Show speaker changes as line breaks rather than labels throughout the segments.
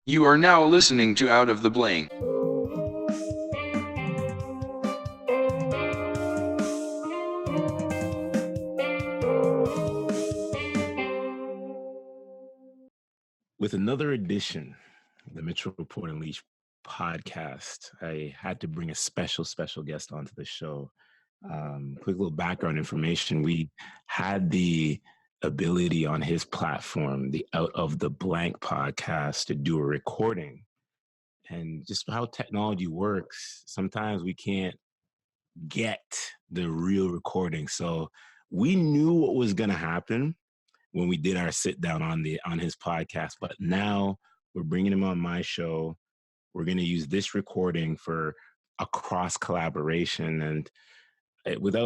You are now listening to Out of the Blank.
With another edition of the Mitchell Report Unleashed podcast, I had to bring a special guest onto the show. Quick little background information. We had the ability on his platform, the Out of the Blank podcast, to do a recording. And just how technology works, sometimes we can't get the real recording. So we knew what was going to happen when we did our sit down on his podcast, but now we're bringing him on my show. We're going to use this recording for a cross collaboration, and with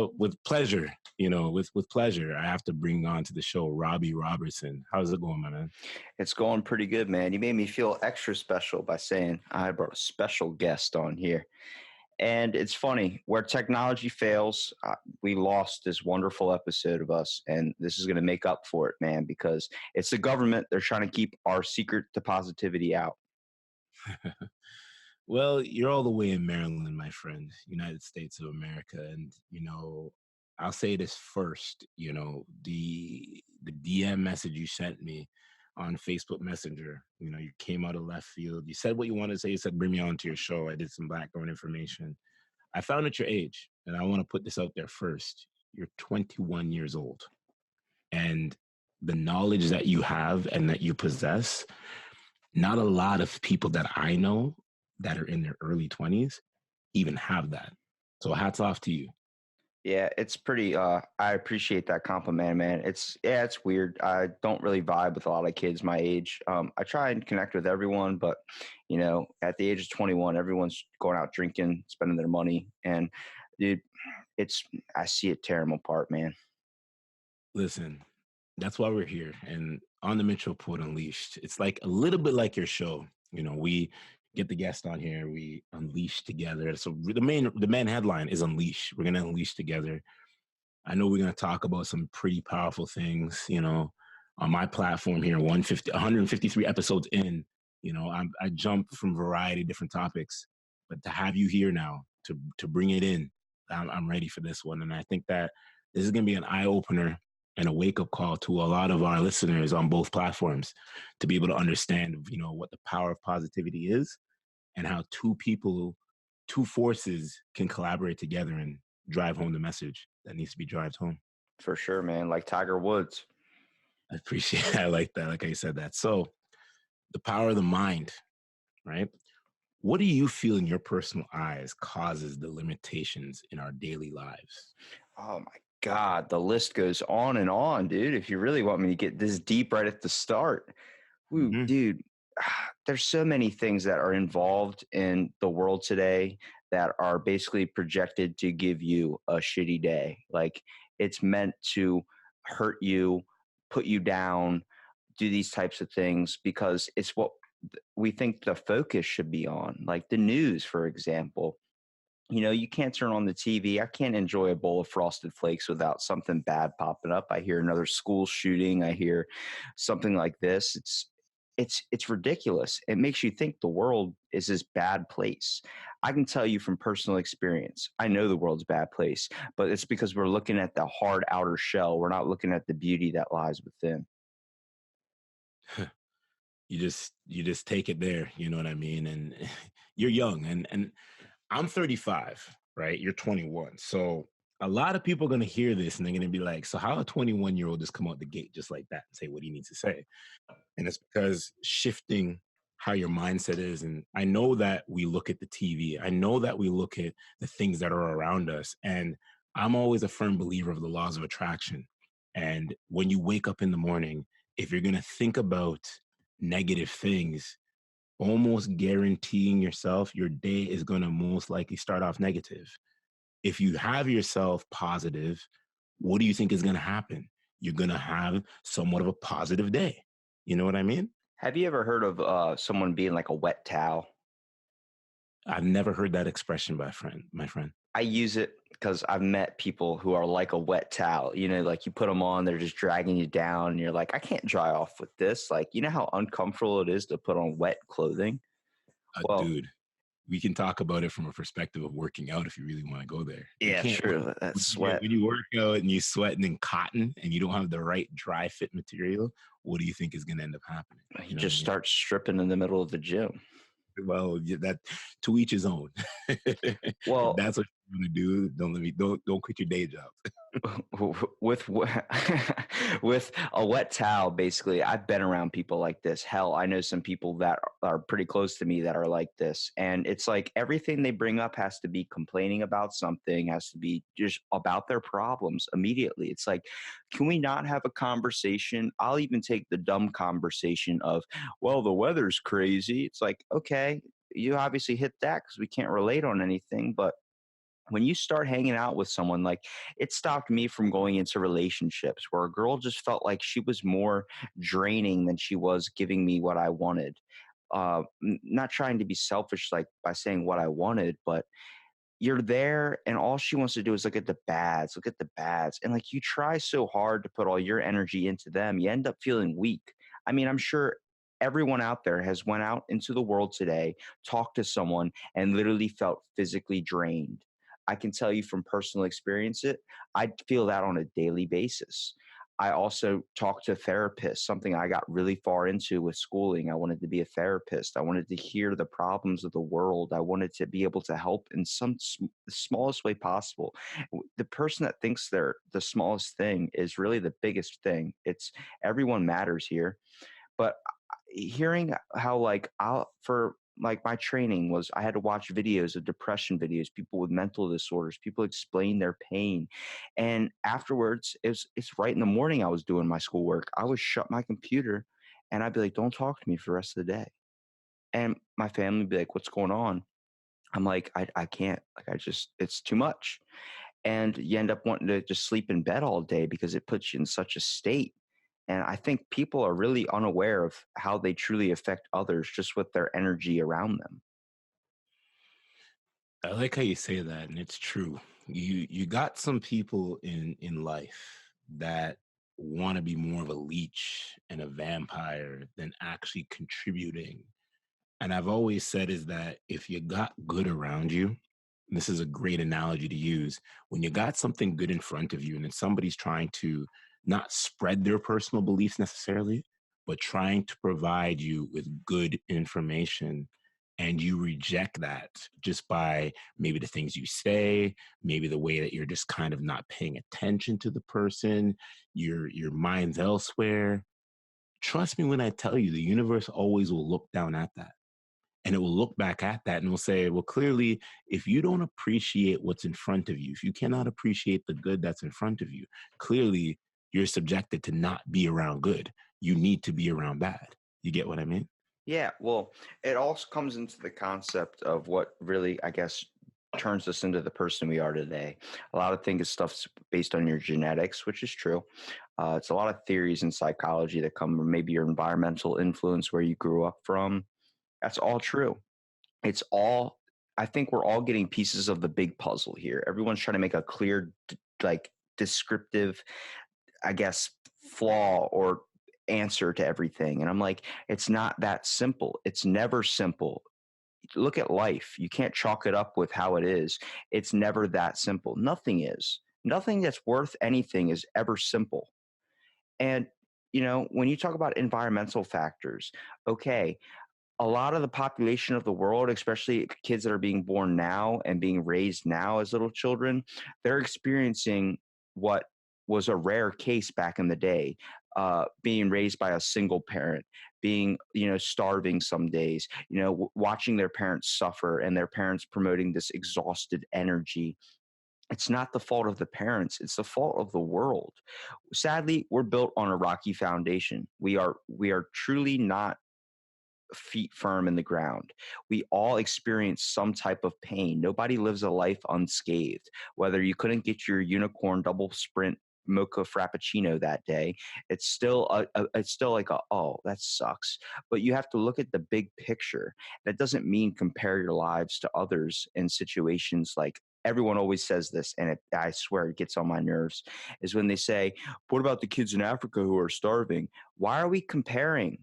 pleasure, with pleasure, I have to bring on to the show Robbie Robertson. How's it going, my man?
It's going pretty good, man. You made me feel extra special by saying I brought a special guest on here. And it's funny, where technology fails, we lost this wonderful episode of us. And this is going to make up for it, man, because it's the government. They're trying to keep our secret to positivity out.
Well, you're all the way in Maryland, my friend, United States of America. And, I'll say this first, the DM message you sent me on Facebook Messenger, you came out of left field. You said what you wanted to say. You said, bring me on to your show. I did some background information. I found out your age, and I want to put this out there first. You're 21 years old. And the knowledge that you have and that you possess, not a lot of people that I know that are in their early 20s even have that. So hats off to you.
Yeah, it's pretty I appreciate that compliment, man. It's weird. I don't really vibe with a lot of kids my age. I try and connect with everyone, but at the age of 21, everyone's going out drinking, spending their money, and dude, it's I see it tear them apart, man.
Listen, that's why we're here. And on the Mitchell Report Unleashed, it's like a little bit like your show. We get the guest on here, we unleash together. So the main headline is unleash. We're gonna unleash together. I know we're gonna talk about some pretty powerful things, on my platform here, 153 episodes in. I jump from a variety of different topics, but to have you here now to bring it in, I'm ready for this one. And I think that this is gonna be an eye opener and a wake up call to a lot of our listeners on both platforms to be able to understand, what the power of positivity is and how two forces can collaborate together and drive home the message that needs to be driven home.
For sure, man. Like Tiger Woods.
I appreciate it. I like that. Like I said that. So the power of the mind, right? What do you feel in your personal eyes causes the limitations in our daily lives?
Oh my God, the list goes on and on, dude. If you really want me to get this deep right at the start, ooh,
Mm-hmm.
dude, there's so many things that are involved in the world today that are basically projected to give you a shitty day. Like it's meant to hurt you, put you down, do these types of things because it's what we think the focus should be on. Like the news, for example. You can't turn on the TV. I can't enjoy a bowl of Frosted Flakes without something bad popping up. I hear another school shooting. I hear something like this. It's ridiculous. It makes you think the world is this bad place. I can tell you from personal experience. I know the world's a bad place, but it's because we're looking at the hard outer shell. We're not looking at the beauty that lies within.
You just take it there, you know what I mean? And you're young and I'm 35, right? You're 21. So a lot of people are going to hear this and they're going to be like, so how a 21-year-old just come out the gate just like that and say what he needs to say? And it's because shifting how your mindset is. And I know that we look at the TV. I know that we look at the things that are around us. And I'm always a firm believer of the laws of attraction. And when you wake up in the morning, if you're going to think about negative things, almost guaranteeing yourself your day is going to most likely start off negative. If you have yourself positive, what do you think is going to happen? You're going to have somewhat of a positive day. You know what I mean?
Have you ever heard of someone being like a wet towel?
I've never heard that expression by my friend.
I use it because I've met people who are like a wet towel. Like you put them on, they're just dragging you down, and you're like, I can't dry off with this. Like, you know how uncomfortable it is to put on wet clothing? Well,
Dude, we can talk about it from a perspective of working out if you really want to go there. You
yeah,
can't
true. That sweat.
when you work out and you sweating in cotton and you don't have the right dry fit material. What do you think is going to end up happening?
You
You know what I
just
mean?
start stripping in the middle of the gym.
Well, that to each his own. If
Well,
that's what you want to do, don't quit your day job.
with with a wet towel, basically, I've been around people like this. Hell, I know some people that are pretty close to me that are like this, and it's like everything they bring up has to be complaining about something, has to be just about their problems immediately. It's like, can we not have a conversation? I'll even take the dumb conversation of, well, the weather's crazy. It's like, okay, you obviously hit that because we can't relate on anything, but when you start hanging out with someone, like, it stopped me from going into relationships where a girl just felt like she was more draining than she was giving me what I wanted. Not trying to be selfish, like by saying what I wanted, but you're there and all she wants to do is look at the bads. And like, you try so hard to put all your energy into them, you end up feeling weak. I mean, I'm sure everyone out there has went out into the world today, talked to someone, and literally felt physically drained. I can tell you from personal experience I feel that on a daily basis. I also talk to therapists, something I got really far into with schooling. I wanted to be a therapist. I wanted to hear the problems of the world. I wanted to be able to help in the smallest way possible. The person that thinks they're the smallest thing is really the biggest thing. It's everyone matters here. But hearing how, like, for like my training was, I had to watch videos of depression videos, people with mental disorders, people explain their pain. And afterwards, it's right in the morning, I was doing my schoolwork. I would shut my computer and I'd be like, don't talk to me for the rest of the day. And my family would be like, what's going on? I'm like, I can't, like, it's too much. And you end up wanting to just sleep in bed all day because it puts you in such a state. And I think people are really unaware of how they truly affect others just with their energy around them.
I like how you say that, and it's true. You got some people in life that want to be more of a leech and a vampire than actually contributing. And I've always said is that if you got good around you, and this is a great analogy to use, when you got something good in front of you and then somebody's trying to not spread their personal beliefs necessarily, but trying to provide you with good information, and you reject that just by maybe the things you say, maybe the way that you're just kind of not paying attention to the person, your mind's elsewhere. Trust me when I tell you, the universe always will look down at that, and it will look back at that and will say, well, clearly, if you don't appreciate what's in front of you, if you cannot appreciate the good that's in front of you, clearly you're subjected to not be around good. You need to be around bad. You get what I mean?
Yeah, well, it also comes into the concept of what really, I guess, turns us into the person we are today. A lot of things stuff's based on your genetics, which is true. It's a lot of theories in psychology that come from maybe your environmental influence, where you grew up from. That's all true. It's all, I think we're all getting pieces of the big puzzle here. Everyone's trying to make a clear, like, descriptive, I guess, flaw or answer to everything. And I'm like, it's not that simple. It's never simple. Look at life. You can't chalk it up with how it is. It's never that simple. Nothing is. Nothing that's worth anything is ever simple. And, when you talk about environmental factors, okay, a lot of the population of the world, especially kids that are being born now and being raised now as little children, they're experiencing what was a rare case back in the day, being raised by a single parent, being, starving some days, watching their parents suffer and their parents promoting this exhausted energy. It's not the fault of the parents, it's the fault of the world. Sadly, we're built on a rocky foundation. We are truly not feet firm in the ground. We all experience some type of pain. Nobody lives a life unscathed. Whether you couldn't get your unicorn double sprint mocha frappuccino that day, it's still it's still like, oh, that sucks. But you have to look at the big picture. That doesn't mean compare your lives to others in situations like everyone always says this, and I swear it gets on my nerves, is when they say, "What about the kids in Africa who are starving?" Why are we comparing?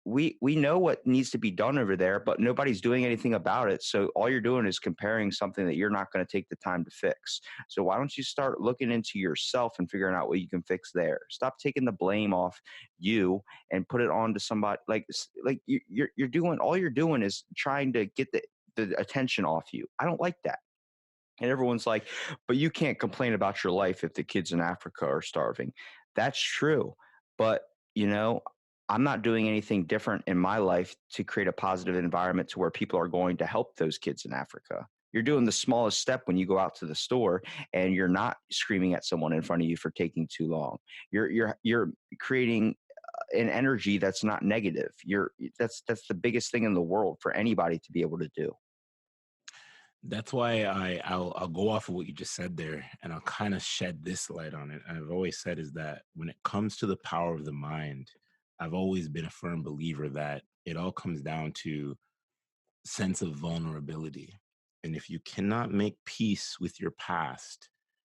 We know what needs to be done over there, but nobody's doing anything about it. So all you're doing is comparing something that you're not going to take the time to fix. So why don't you start looking into yourself and figuring out what you can fix there? Stop taking the blame off you and put it on to somebody. Like you're doing, all you're doing is trying to get the attention off you. I don't like that. And everyone's like, but you can't complain about your life if the kids in Africa are starving. That's true. But, you know, I'm not doing anything different in my life to create a positive environment to where people are going to help those kids in Africa. You're doing the smallest step when you go out to the store and you're not screaming at someone in front of you for taking too long. You're creating an energy that's not negative. That's the biggest thing in the world for anybody to be able to do.
That's why I'll go off of what you just said there, and I'll kind of shed this light on it. And I've always said is that when it comes to the power of the mind, I've always been a firm believer that it all comes down to sense of vulnerability. And if you cannot make peace with your past,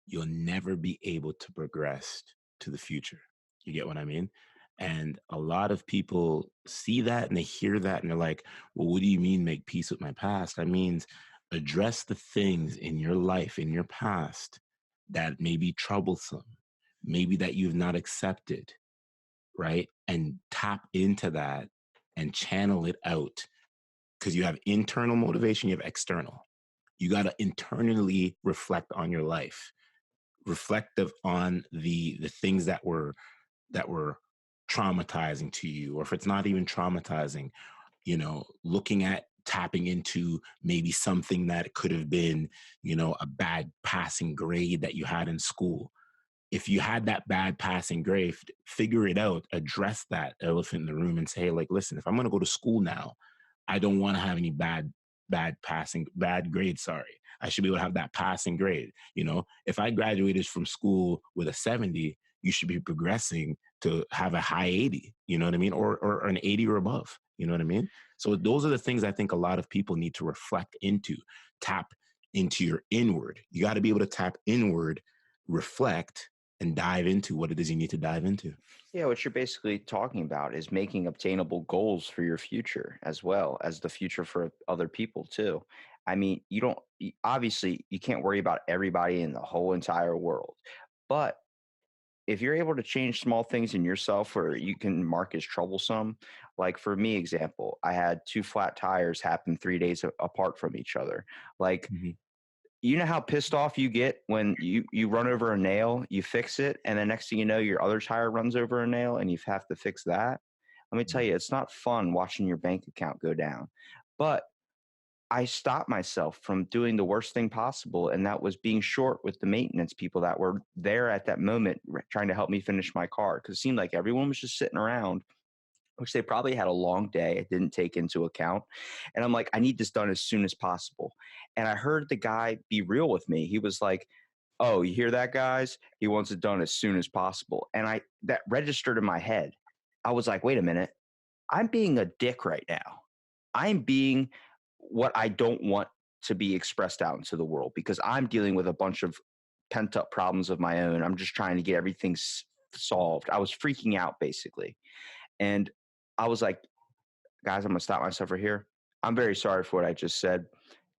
you'll never be able to progress to the future. You get what I mean? And a lot of people see that and they hear that and they're like, well, what do you mean make peace with my past? That means address the things in your life, in your past, that may be troublesome, maybe that you've not accepted, right? And tap into that and channel it out, because you have internal motivation, you have external. You got to internally reflect on your life, reflective on the things that were traumatizing to you, or if it's not even traumatizing, looking at tapping into maybe something that could have been, a bad passing grade that you had in school. If you had that bad passing grade, figure it out, address that elephant in the room and say, like, listen, if I'm going to go to school now, I don't want to have any bad grades. Sorry. I should be able to have that passing grade. If I graduated from school with a 70, you should be progressing to have a high 80, you know what I mean? Or an 80 or above, you know what I mean? So those are the things I think a lot of people need to reflect into, tap into your inward. You got to be able to tap inward, reflect, and dive into what it is you need to dive into.
Yeah, what you're basically talking about is making obtainable goals for your future as well as the future for other people too. I mean, you don't obviously you can't worry about everybody in the whole entire world, but if you're able to change small things in yourself where you can mark as troublesome, like for me, example, I had two flat tires happen 3 days apart from each other. Like,
Mm-hmm.
you know how pissed off you get when you run over a nail, you fix it, and the next thing you know, your other tire runs over a nail and you have to fix that. Let me tell you, it's not fun watching your bank account go down. But I stopped myself from doing the worst thing possible, and that was being short with the maintenance people that were there at that moment trying to help me finish my car, because it seemed like everyone was just sitting around, which they probably had a long day. It didn't take into account. And I'm like, I need this done as soon as possible. And I heard the guy be real with me. He was like, "Oh, you hear that, guys? He wants it done as soon as possible." And that registered in my head. I was like, wait a minute. I'm being a dick right now. I'm being what I don't want to be expressed out into the world because I'm dealing with a bunch of pent up problems of my own. I'm just trying to get everything solved. I was freaking out basically. And I was like, guys, I'm going to stop myself right here. I'm very sorry for what I just said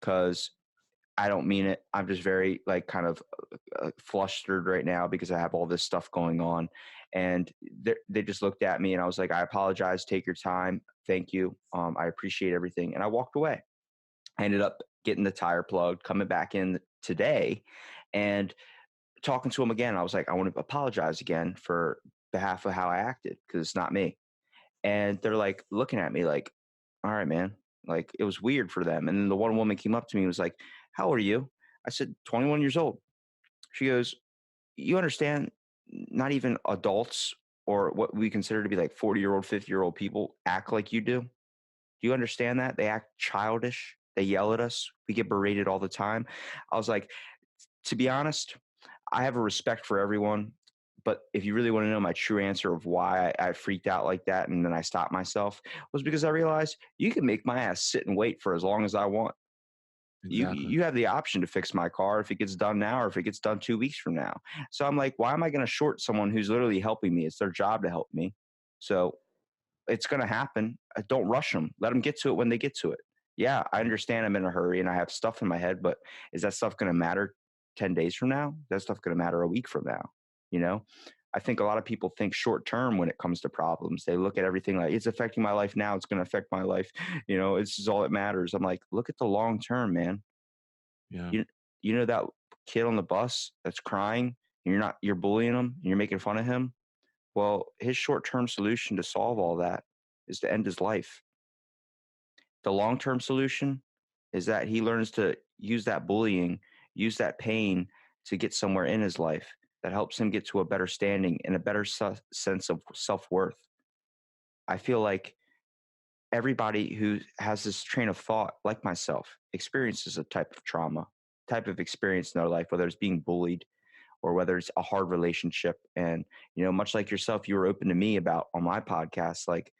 because I don't mean it. I'm just very like kind of flustered right now because I have all this stuff going on. And they just looked at me and I was like, I apologize. Take your time. Thank you. I appreciate everything. And I walked away. I ended up getting the tire plugged, coming back in today and talking to him again. I was like, I want to apologize again for behalf of how I acted because it's not me. And they're like looking at me like, all right, man. Like it was weird for them. And then the one woman came up to me and was like, how old are you? I said, 21 years old. She goes, you understand not even adults or what we consider to be like 40-year-old, 50-year-old people act like you do. Do you understand that? They act childish. They yell at us. We get berated all the time. I was like, to be honest, I have a respect for everyone. But if you really want to know my true answer of why I freaked out like that and then I stopped myself was because I realized you can make my ass sit and wait for as long as I want.
Exactly.
You have the option to fix my car if it gets done now or if it gets done 2 weeks from now. So I'm like, why am I going to short someone who's literally helping me? It's their job to help me. So it's going to happen. Don't rush them. Let them get to it when they get to it. Yeah, I understand I'm in a hurry and I have stuff in my head, but is that stuff going to matter 10 days from now? Is that stuff going to matter a week from now? You know, I think a lot of people think short term when it comes to problems. They look at everything like it's affecting my life now. It's going to affect my life. This is all that matters. I'm like, look at the long term, man.
Yeah.
You, you know, that kid on the bus that's crying and you're bullying him and you're making fun of him. Well, his short-term solution to solve all that is to end his life. The long-term solution is that he learns to use that bullying, use that pain to get somewhere in his life that helps him get to a better standing and a better sense of self-worth. I feel like everybody who has this train of thought, like myself, experiences a type of trauma, type of experience in their life, whether it's being bullied or whether it's a hard relationship. And, much like yourself, you were open to me about on my podcast, like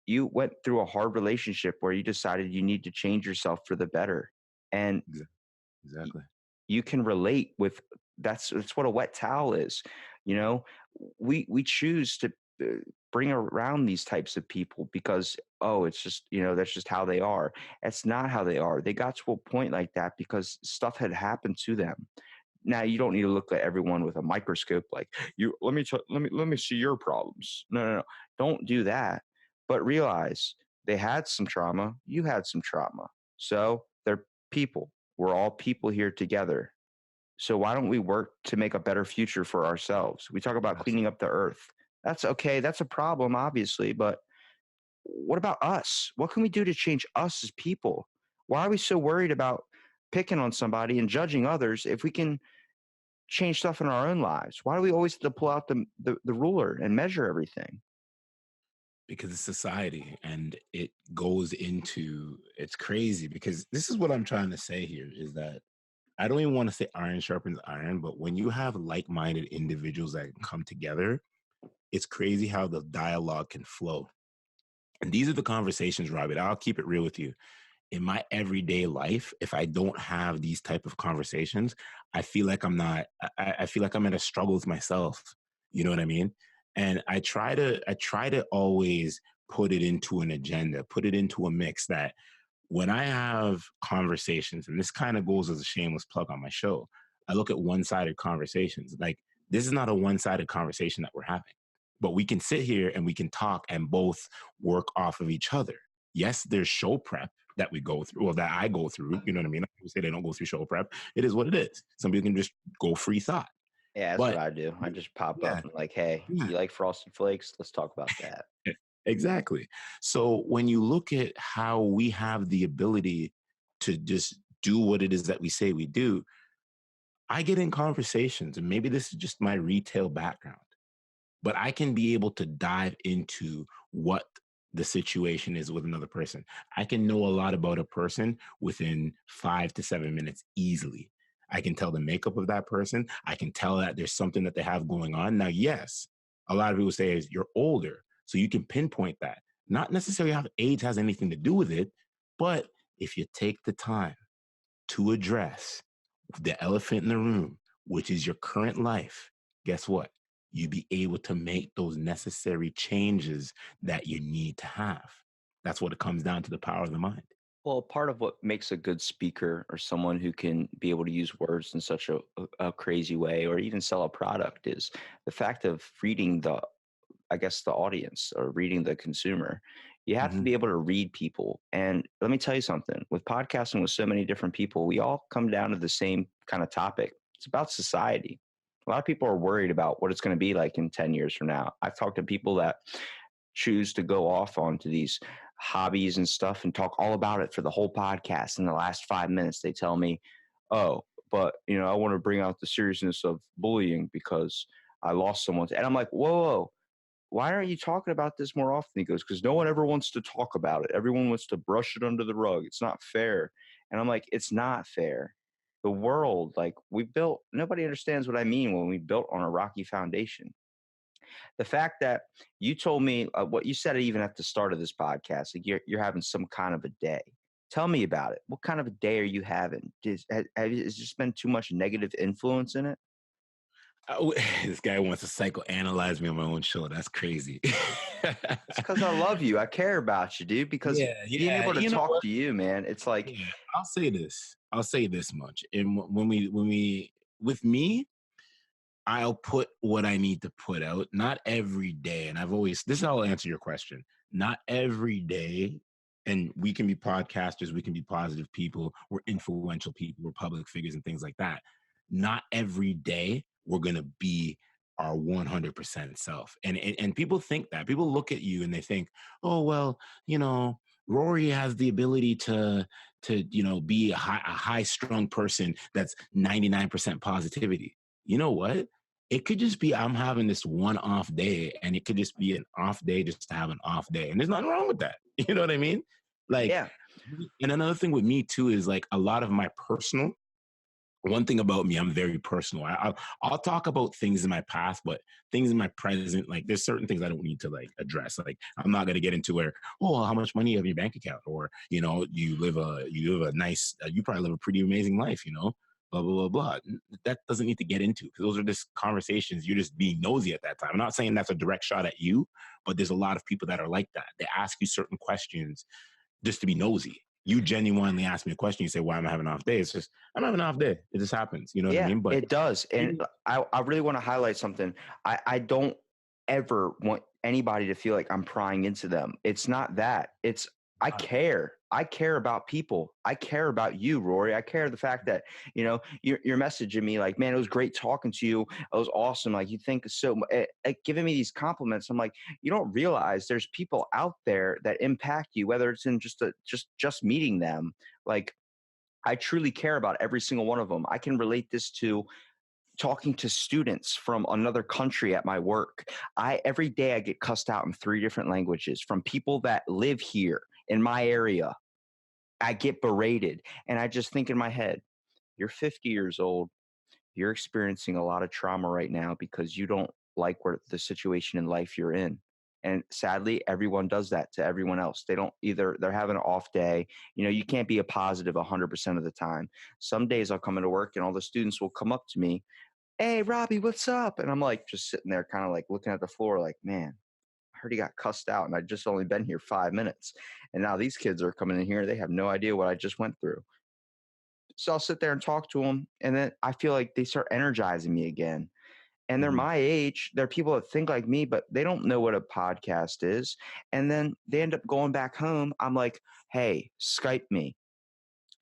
you went through a hard relationship where you decided you need to change yourself for the better. And y-
Exactly.
you can relate with that's what a wet towel is. You know, we choose to uh, bring around these types of people because it's just that's just how they are. It's not how they are. They got to a point like that because stuff had happened to them. Now you don't need to look at everyone with a microscope like you let me see your problems. No, no, no. Don't do that. But realize they had some trauma, you had some trauma. So they're people. We're all people here together. So why don't we work to make a better future for ourselves? We talk about cleaning
Absolutely.
up the earth. That's okay. That's a problem, obviously, but what about us? What can we do to change us as people? Why are we so worried about picking on somebody and judging others if we can change stuff in our own lives? Why do we always have to pull out the ruler and measure everything?
Because it's society and it goes into it's crazy because this is what I'm trying to say here is that I don't even want to say iron sharpens iron, but when you have like-minded individuals that come together, it's crazy how the dialogue can flow. And these are the conversations, Robbie. I'll keep it real with you. In my everyday life, if I don't have these type of conversations, I feel like I'm not. I feel like I'm in a struggle with myself. You know what I mean? And I try to always put it into an agenda, put it into a mix that when I have conversations, and this kind of goes as a shameless plug on my show, I look at one-sided conversations. Like this is not a one-sided conversation that we're having, but we can sit here and we can talk and both work off of each other. Yes, there's show prep that we go through, or that I go through. You know what I mean? I would say they don't go through show prep. It is what it is. Some people can just go free thought.
Yeah, that's what
But
I do. I just pop up
yeah,
and like, hey,
yeah,
you like Frosted Flakes? Let's talk about that.
exactly. So when you look at how we have the ability to just do what it is that we say we do, I get in conversations, and maybe this is just my retail background, but I can be able to dive into what the situation is with another person. I can know a lot about a person within 5 to 7 minutes easily. I can tell the makeup of that person. I can tell that there's something that they have going on. Now, yes, a lot of people say is you're older, so you can pinpoint that. Not necessarily how age has anything to do with it, but if you take the time to address the elephant in the room, which is your current life, guess what? You be able to make those necessary changes that you need to have. That's what it comes down to, the power of the mind.
Well, part of what makes a good speaker or someone who can be able to use words in such a crazy way or even sell a product is the fact of reading the audience or reading the consumer. You have to
Hmm.
be able to read people. And let me tell you something with podcasting with so many different people, we all come down to the same kind of topic. It's about society. A lot of people are worried about what it's going to be like in 10 years from now. I've talked to people that choose to go off onto these hobbies and stuff and talk all about it for the whole podcast. In the last 5 minutes, they tell me, oh, but I want to bring out the seriousness of bullying because I lost someone. And I'm like, whoa, whoa, why aren't you talking about this more often? He goes, because no one ever wants to talk about it. Everyone wants to brush it under the rug. It's not fair. And I'm like, it's not fair. The world, like we built, nobody understands what I mean when we built on a rocky foundation. The fact that you told me what you said even at the start of this podcast, like you're having some kind of a day. Tell me about it. What kind of a day are you having? Has just been too much negative influence in it?
Oh, this guy wants to psychoanalyze me on my own show. That's crazy.
It's because I love you. I care about you, dude. Because
Yeah,
being
yeah.
able to
You know
talk
what?
to you, man, it's like,
Yeah, I'll say this. I'll say this much. And with me, I'll put what I need to put out. Not every day. And this is how I'll answer your question. Not every day. And we can be podcasters, we can be positive people, we're influential people, we're public figures and things like that. Not every day we're going to be our 100% self. And people think that. People look at you and they think, oh, well, Rory has the ability to be a high strung person that's 99% positivity. You know what? It could just be I'm having this one off day, and it could just be an off day just to have an off day. And there's nothing wrong with that. You know what I mean? Like,
yeah,
and another thing with me too is like a lot of my personal, one thing about me, I'm very personal. I'll talk about things in my past, but things in my present, like there's certain things I don't need to like address. Like I'm not gonna get into where, oh, how much money you have in your bank account, or you live a nice, you probably live a pretty amazing life, blah blah blah blah. That doesn't need to get into because those are just conversations. You're just being nosy at that time. I'm not saying that's a direct shot at you, but there's a lot of people that are like that. They ask you certain questions just to be nosy. You genuinely ask me a question. You say, "Why am I having an off day?" It's just I'm having an off day. It just happens. You know what I
yeah,
mean? But
it does. And
maybe
I really want to highlight something. I don't ever want anybody to feel like I'm prying into them. It's not that. It's I care. I care about people. I care about you, Rory. I care the fact that, you're messaging me like, man, it was great talking to you. It was awesome. Like you think so giving me these compliments. I'm like, you don't realize there's people out there that impact you, whether it's in just meeting them. Like I truly care about every single one of them. I can relate this to talking to students from another country at my work. Every day I get cussed out in 3 different languages from people that live here in my area. I get berated and I just think in my head, you're 50 years old. You're experiencing a lot of trauma right now because you don't like where the situation in life you're in. And sadly, everyone does that to everyone else. They don't either, they're having an off day. You can't be a positive 100% of the time. Some days I'll come into work and all the students will come up to me, hey, Robbie, what's up? And I'm like, just sitting there, kind of like looking at the floor, like, man, I heard he got cussed out and I just only been here 5 minutes. And now these kids are coming in here. They have no idea what I just went through. So I'll sit there and talk to them. And then I feel like they start energizing me again. And they're
Mhm.
my age. They're people that think like me, but they don't know what a podcast is. And then they end up going back home. I'm like, hey, Skype me.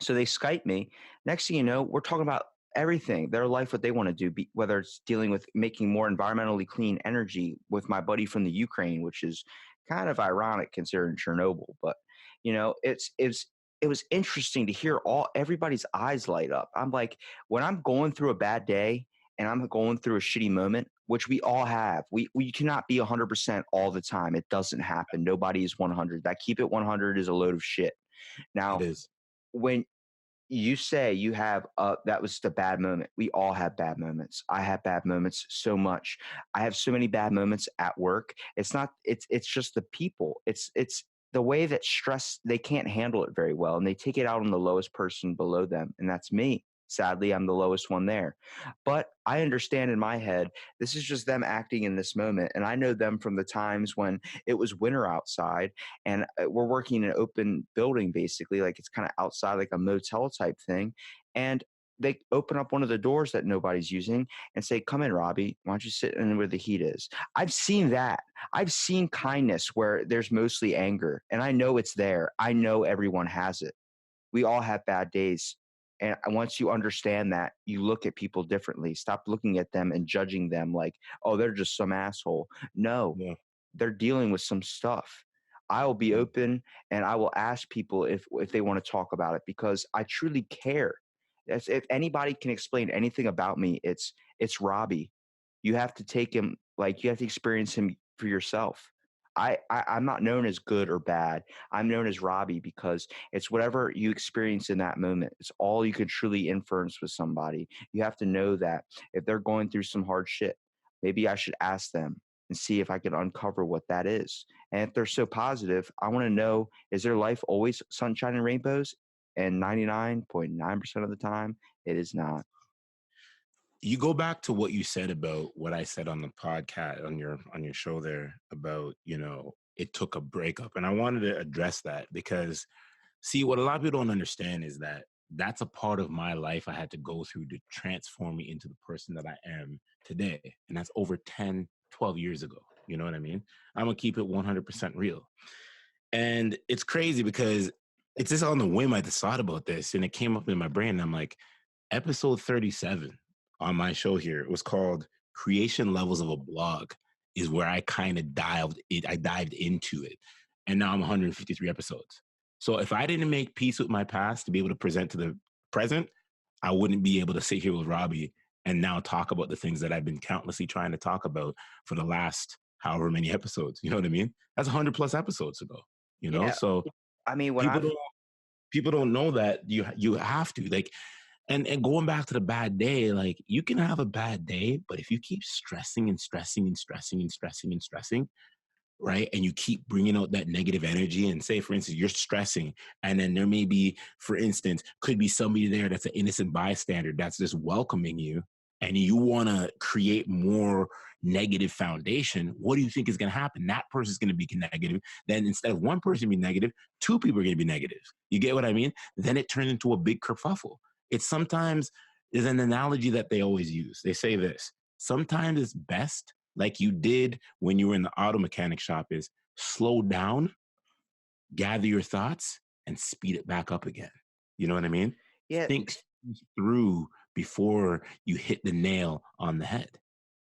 So they Skype me. Next thing you know, we're talking about everything, their life, what they want to do, whether it's dealing with making more environmentally clean energy with my buddy from the Ukraine, which is kind of ironic considering Chernobyl. But it was interesting to hear everybody's eyes light up. I'm like, when I'm going through a bad day and I'm going through a shitty moment, which we all have, we cannot be 100% all the time. It doesn't happen. Nobody is 100. That keep it 100 is a load of shit.
It
Now,
is.
when you say you have that was the bad moment. We all have bad moments. I have bad moments so much. I have so many bad moments at work. It's just the people. It's the way that stress, they can't handle it very well and they take it out on the lowest person below them, and that's me. Sadly, I'm the lowest one there. But I understand in my head, this is just them acting in this moment. And I know them from the times when it was winter outside and we're working in an open building, basically, like it's kind of outside, like a motel type thing. And they open up one of the doors that nobody's using and say, come in, Robbie, why don't you sit in where the heat is? I've seen that. I've seen kindness where there's mostly anger, and I know it's there. I know everyone has it. We all have bad days. And once you understand that, you look at people differently. Stop looking at them and judging them like, oh, they're just some asshole. No,
Yeah.
they're dealing with some stuff. I will be
Mhm.
open and I will ask people if they want to talk about it because I truly care. If anybody can explain anything about me, it's Robbie. You have to take him, like you have to experience him for yourself. I'm not known as good or bad. I'm known as Robbie because it's whatever you experience in that moment. It's all you could truly influence with somebody. You have to know that if they're going through some hard shit, maybe I should ask them. and see if I can uncover what that is. And if they're so positive, I want to know, is their life always sunshine and rainbows? And 99.9% of the time, it is not.
You go back to what you said about what I said on the podcast on your show there about, it took a breakup. And I wanted to address that because see, what a lot of people don't understand is that that's a part of my life I had to go through to transform me into the person that I am today. And that's over 10, 12 years ago. You know what I mean? I'm going to keep it 100% real. And it's crazy because it's just on the whim I just thought about this and it came up in my brain. And I'm like, episode 37 on my show here, it was called Creation Levels of a Blog, is where I kind of dived into it. And now I'm 153 episodes. So if I didn't make peace with my past to be able to present to the present, I wouldn't be able to sit here with Robbie and now talk about the things that I've been countlessly trying to talk about for the last however many episodes. You know what I mean? That's 100 plus episodes ago.
Yeah.
So
I mean, when
people
I've,
don't people don't know that you have to like. And going back to the bad day, like you can have a bad day, but if you keep stressing and stressing and stressing and stressing and stressing, right? And you keep bringing out that negative energy and say, for instance, you're stressing and then there may be, for instance, could be somebody there that's an innocent bystander that's just welcoming you and you want to create more negative foundation. What do you think is going to happen? That person's going to be negative. Then instead of one person being negative, two people are going to be negative. You get what I mean? Then it turns into a big kerfuffle. It's sometimes is an analogy that they always use. They say this, sometimes it's best like you did when you were in the auto mechanic shop is slow down, gather your thoughts, and speed it back up again. You know what I mean?
yeah,
Think through before you hit the nail on the head.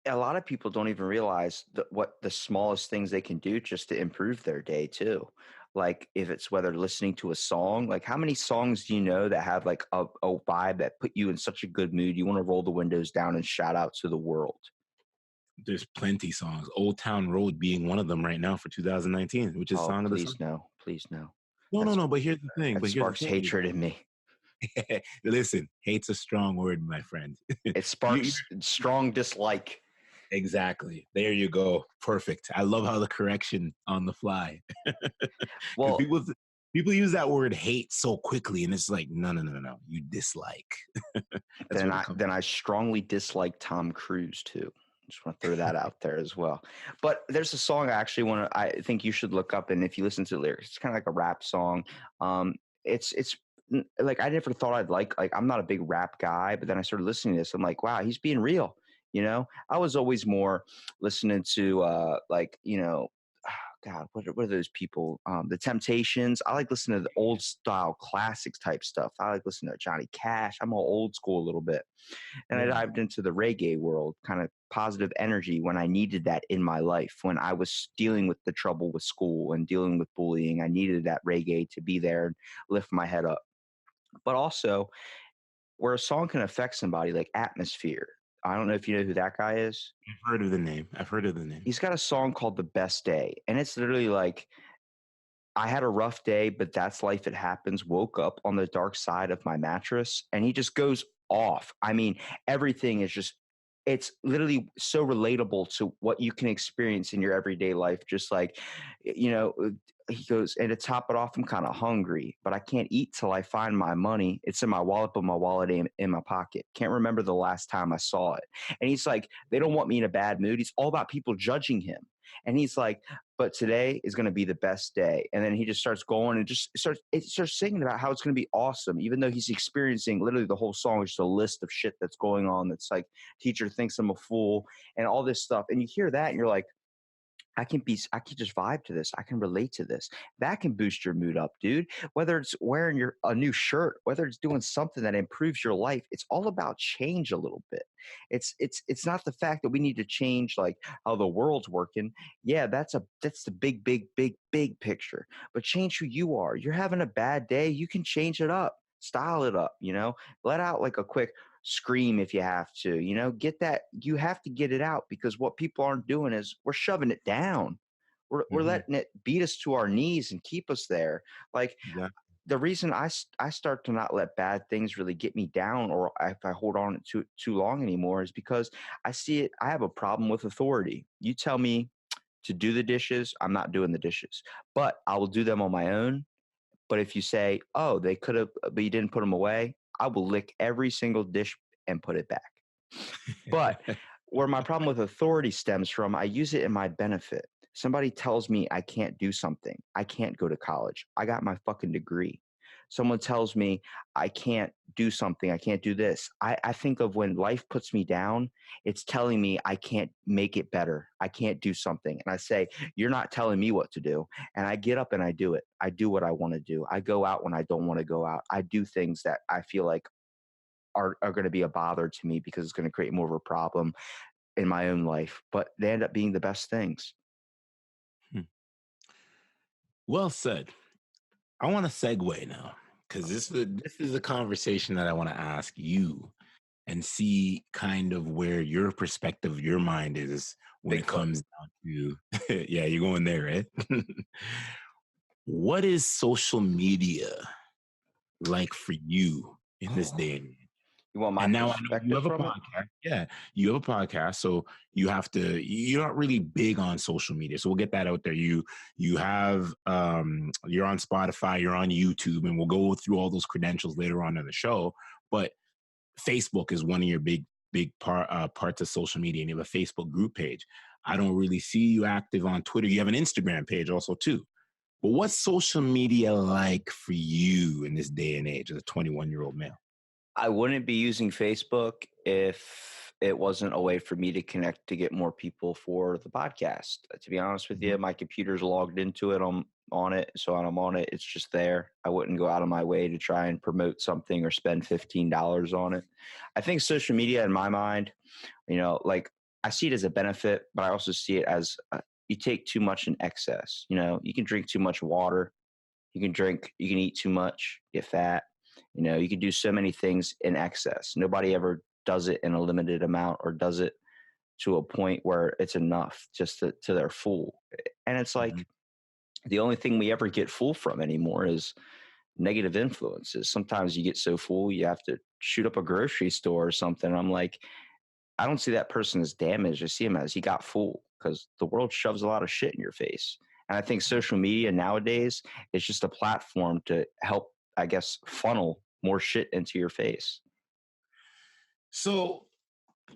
a lot of people don't even realize what the smallest things they can do just to improve their day too. Like if it's whether listening to a song, like how many songs do you know that have like a vibe that put you in such a good mood? You want to roll the windows down and shout out to the world.
There's plenty songs. Old Town Road being one of them right now for 2019, which is
Oh,
Song of the
please
Summer.
no, please no.
No, no,
That's
no. But here's the thing.
that sparks hatred in me.
Listen, hate's a strong word, my friend.
It
you,
sparks strong dislike.
Exactly. There you go. Perfect. I love how the correction on the fly. Because
Well,
people use that word hate so quickly, and it's like, no, no, no, no, no. You dislike. That's
then
what it
I
comes.
then I strongly dislike Tom Cruise too. Just want to throw that out there as well. But there's a song I actually want to. I think you should look up, and if you listen to the lyrics, it's kind of like a rap song. It's like I never thought I'd like. I'm not a big rap guy, but then I started listening to this. I'm like, wow, he's being real. I was always more listening to God, what are those people? The Temptations. I like listening to the old style classics type stuff. I like listening to Johnny Cash. I'm all old school a little bit. And I
Yeah.
dived into the reggae world, kind of positive energy when I needed that in my life. When I was dealing with the trouble with school and dealing with bullying, I needed that reggae to be there and lift my head up. But also, where a song can affect somebody like Atmosphere. I don't know if you know who that guy is.
I've heard of the name. I've heard of the name.
He's got a song called The Best Day. And it's literally like, I had a rough day, but that's life. It happens. Woke up on the dark side of my mattress, and he just goes off. I mean, everything is just, it's literally so relatable to what you can experience in your everyday life. Just like, he goes, and to top it off, I'm kind of hungry, but I can't eat till I find my money. It's in my wallet, but my wallet ain't in my pocket. Can't remember the last time I saw it. And he's like, they don't want me in a bad mood. He's all about people judging him. And he's like, but today is going to be the best day. And then he just starts going and starts singing about how it's going to be awesome, even though he's experiencing literally the whole song is just a list of shit that's going on. That's like teacher thinks I'm a fool and all this stuff. And you hear that and you're like, I can just vibe to this. I can relate to this. That can boost your mood up, dude. Whether it's wearing a new shirt, whether it's doing something that improves your life, it's all about change a little bit. It's not the fact that we need to change like how the world's working. Yeah, that's the big, big, big, big picture. But change who you are. You're having a bad day, you can change it up, style it up, let out like a quick scream if you have to, get that. You have to get it out because what people aren't doing is we're shoving it down. We're
Mhm.
letting it beat us to our knees and keep us there. Like
Exactly.
the reason I start to not let bad things really get me down or if I hold on too long anymore is because I see it. I have a problem with authority. You tell me to do the dishes, I'm not doing the dishes. But I will do them on my own. But if you say, oh, they could have, but you didn't put them away, I will lick every single dish and put it back. But where my problem with authority stems from, I use it in my benefit. Somebody tells me I can't do something. I can't go to college. I got my fucking degree. Someone tells me I can't do something. I can't do this. I think of when life puts me down, it's telling me I can't make it better. I can't do something. And I say, you're not telling me what to do. And I get up and I do it. I do what I want to do. I go out when I don't want to go out. I do things that I feel like are going to be a bother to me because it's going to create more of a problem in my own life, but they end up being the best things.
Well said. I want to segue now because this is a conversation that I want to ask you and see kind of where your perspective, your mind is when it comes down to, yeah, you're going there, right? What is social media like for you in this day and age?
You want my
And now I know you
perspective
have a
from it?
podcast. Yeah, you have a podcast, so you're not really big on social media. So we'll get that out there. You have you're on Spotify, you're on YouTube, and we'll go through all those credentials later on in the show. But Facebook is one of your big parts of social media, and you have a Facebook group page. I don't really see you active on Twitter. You have an Instagram page also too. But what's social media like for you in this day and age as a 21-year-old male?
I wouldn't be using Facebook if it wasn't a way for me to connect to get more people for the podcast. To be honest with you, my computer's logged into it. I'm on it. So when I'm on it, it's just there. I wouldn't go out of my way to try and promote something or spend $15 on it. I think social media, in my mind, like I see it as a benefit, but I also see it as you take too much in excess. You can drink too much water. You can eat too much, get fat. You can do so many things in excess. Nobody ever does it in a limited amount or does it to a point where it's enough just to their full. And it's like the only thing we ever get full from anymore is negative influences. Sometimes you get so full, you have to shoot up a grocery store or something. I'm like, I don't see that person as damaged. I see him as he got full because the world shoves a lot of shit in your face. And I think social media nowadays is just a platform to help, I guess, funnel more shit into your face.
So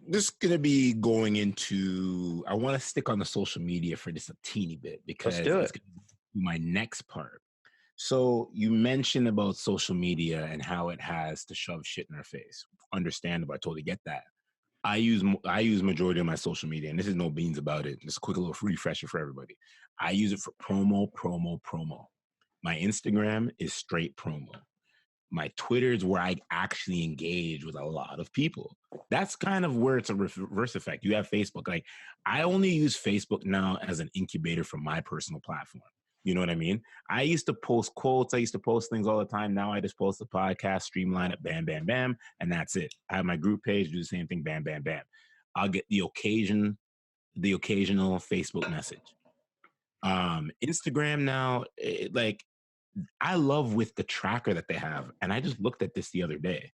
this is going to be going into, I want to stick on the social media for just a teeny bit because
Let's do
it's
it.
going to be my next part. So you mentioned about social media and how it has to shove shit in our face. Understandable. I totally get that. I use majority of my social media, and this is no beans about it. Just a quick little refresher for everybody. I use it for promo. My Instagram is straight promo. My Twitter is where I actually engage with a lot of people. That's kind of where it's a reverse effect. You have Facebook. Like I only use Facebook now as an incubator for my personal platform. You know what I mean? I used to post quotes. I used to post things all the time. Now I just post a podcast, streamline it, bam, bam, bam, and that's it. I have my group page, do the same thing, bam, bam, bam. I'll get the occasional Facebook message. Instagram now, I love with the tracker that they have. And I just looked at this the other day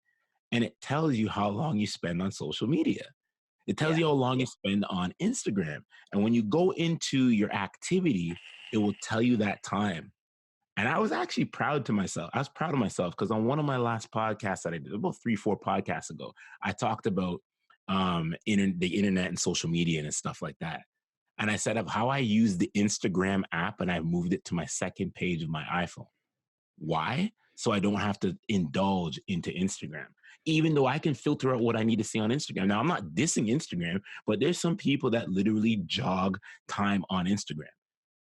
and it tells you how long you spend on social media. It tells you how long you spend on Instagram. And when you go into your activity, it will tell you that time. And I was actually proud to myself. I was proud of myself because on one of my last podcasts that I did about 3-4 podcasts ago, I talked about the internet and social media and stuff like that. And I set up how I use the Instagram app and I moved it to my second page of my iPhone. Why? So I don't have to indulge into Instagram, even though I can filter out what I need to see on Instagram. Now, I'm not dissing Instagram, but there's some people that literally jog time on Instagram.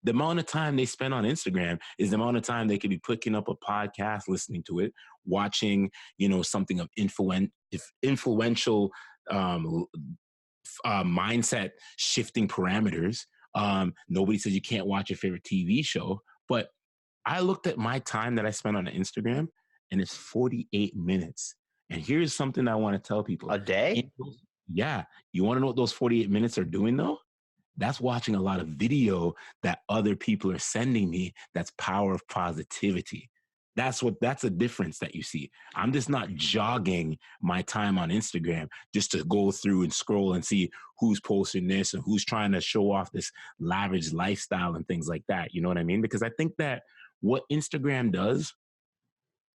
The amount of time they spend on Instagram is the amount of time they could be picking up a podcast, listening to it, watching, something of influential mindset shifting parameters. Nobody says you can't watch your favorite TV show, but I looked at my time that I spent on Instagram and it's 48 minutes. And here's something I want to tell people.
A day?
Yeah. You want to know what those 48 minutes are doing though? That's watching a lot of video that other people are sending me. That's power of positivity. That's a difference that you see. I'm just not jogging my time on Instagram just to go through and scroll and see who's posting this and who's trying to show off this lavish lifestyle and things like that. You know what I mean? Because I think that what Instagram does,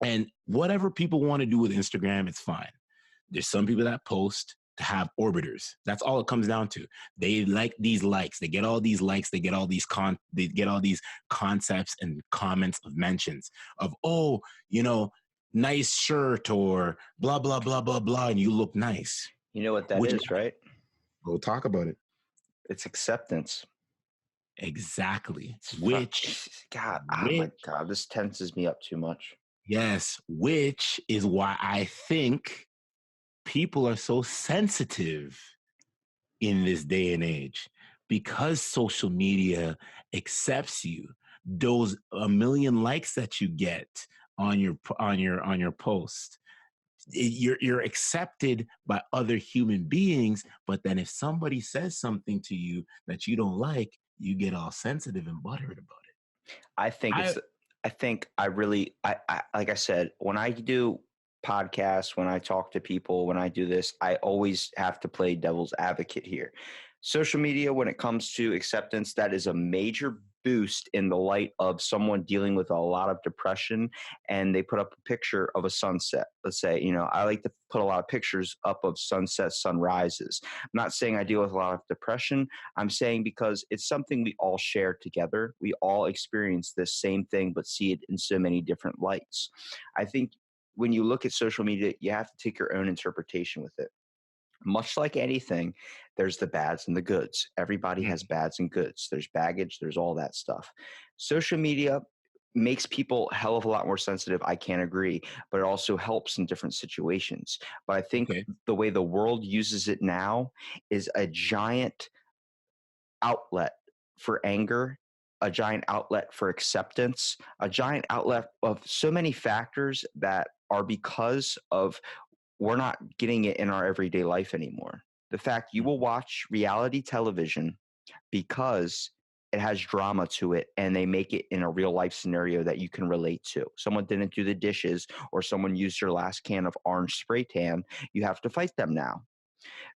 and whatever people want to do with Instagram, it's fine. There's some people that post to have orbiters. That's all it comes down to. They like these likes. They get all these likes. They get all these concepts and comments of mentions of, oh, nice shirt or blah blah blah blah blah, and you look nice.
You know what that is, right?
We'll talk about it.
It's acceptance.
Exactly.
Oh my God, this tenses me up too much.
Yes, which is why I think people are so sensitive in this day and age, because social media accepts you. Those a million likes that you get on your post, you're accepted by other human beings. But then if somebody says something to you that you don't like, you get all sensitive and butthurt about it.
I think like I said, when I do podcasts, when I talk to people, when I do this, I always have to play devil's advocate here. Social media, when it comes to acceptance, that is a major boost in the light of someone dealing with a lot of depression, and they put up a picture of a sunset. Let's say, I like to put a lot of pictures up of sunsets, sunrises. I'm not saying I deal with a lot of depression. I'm saying because it's something we all share together. We all experience this same thing, but see it in so many different lights. I think when you look at social media, you have to take your own interpretation with it. Much like anything, there's the bads and the goods. Everybody has bads and goods. There's baggage, there's all that stuff. Social media makes people a hell of a lot more sensitive. I can't agree, but it also helps in different situations. But I think the way the world uses it now is a giant outlet for anger, a giant outlet for acceptance, a giant outlet of so many factors that are because of we're not getting it in our everyday life anymore. The fact you will watch reality television because it has drama to it and they make it in a real life scenario that you can relate to. Someone didn't do the dishes or someone used your last can of orange spray tan. You have to fight them now.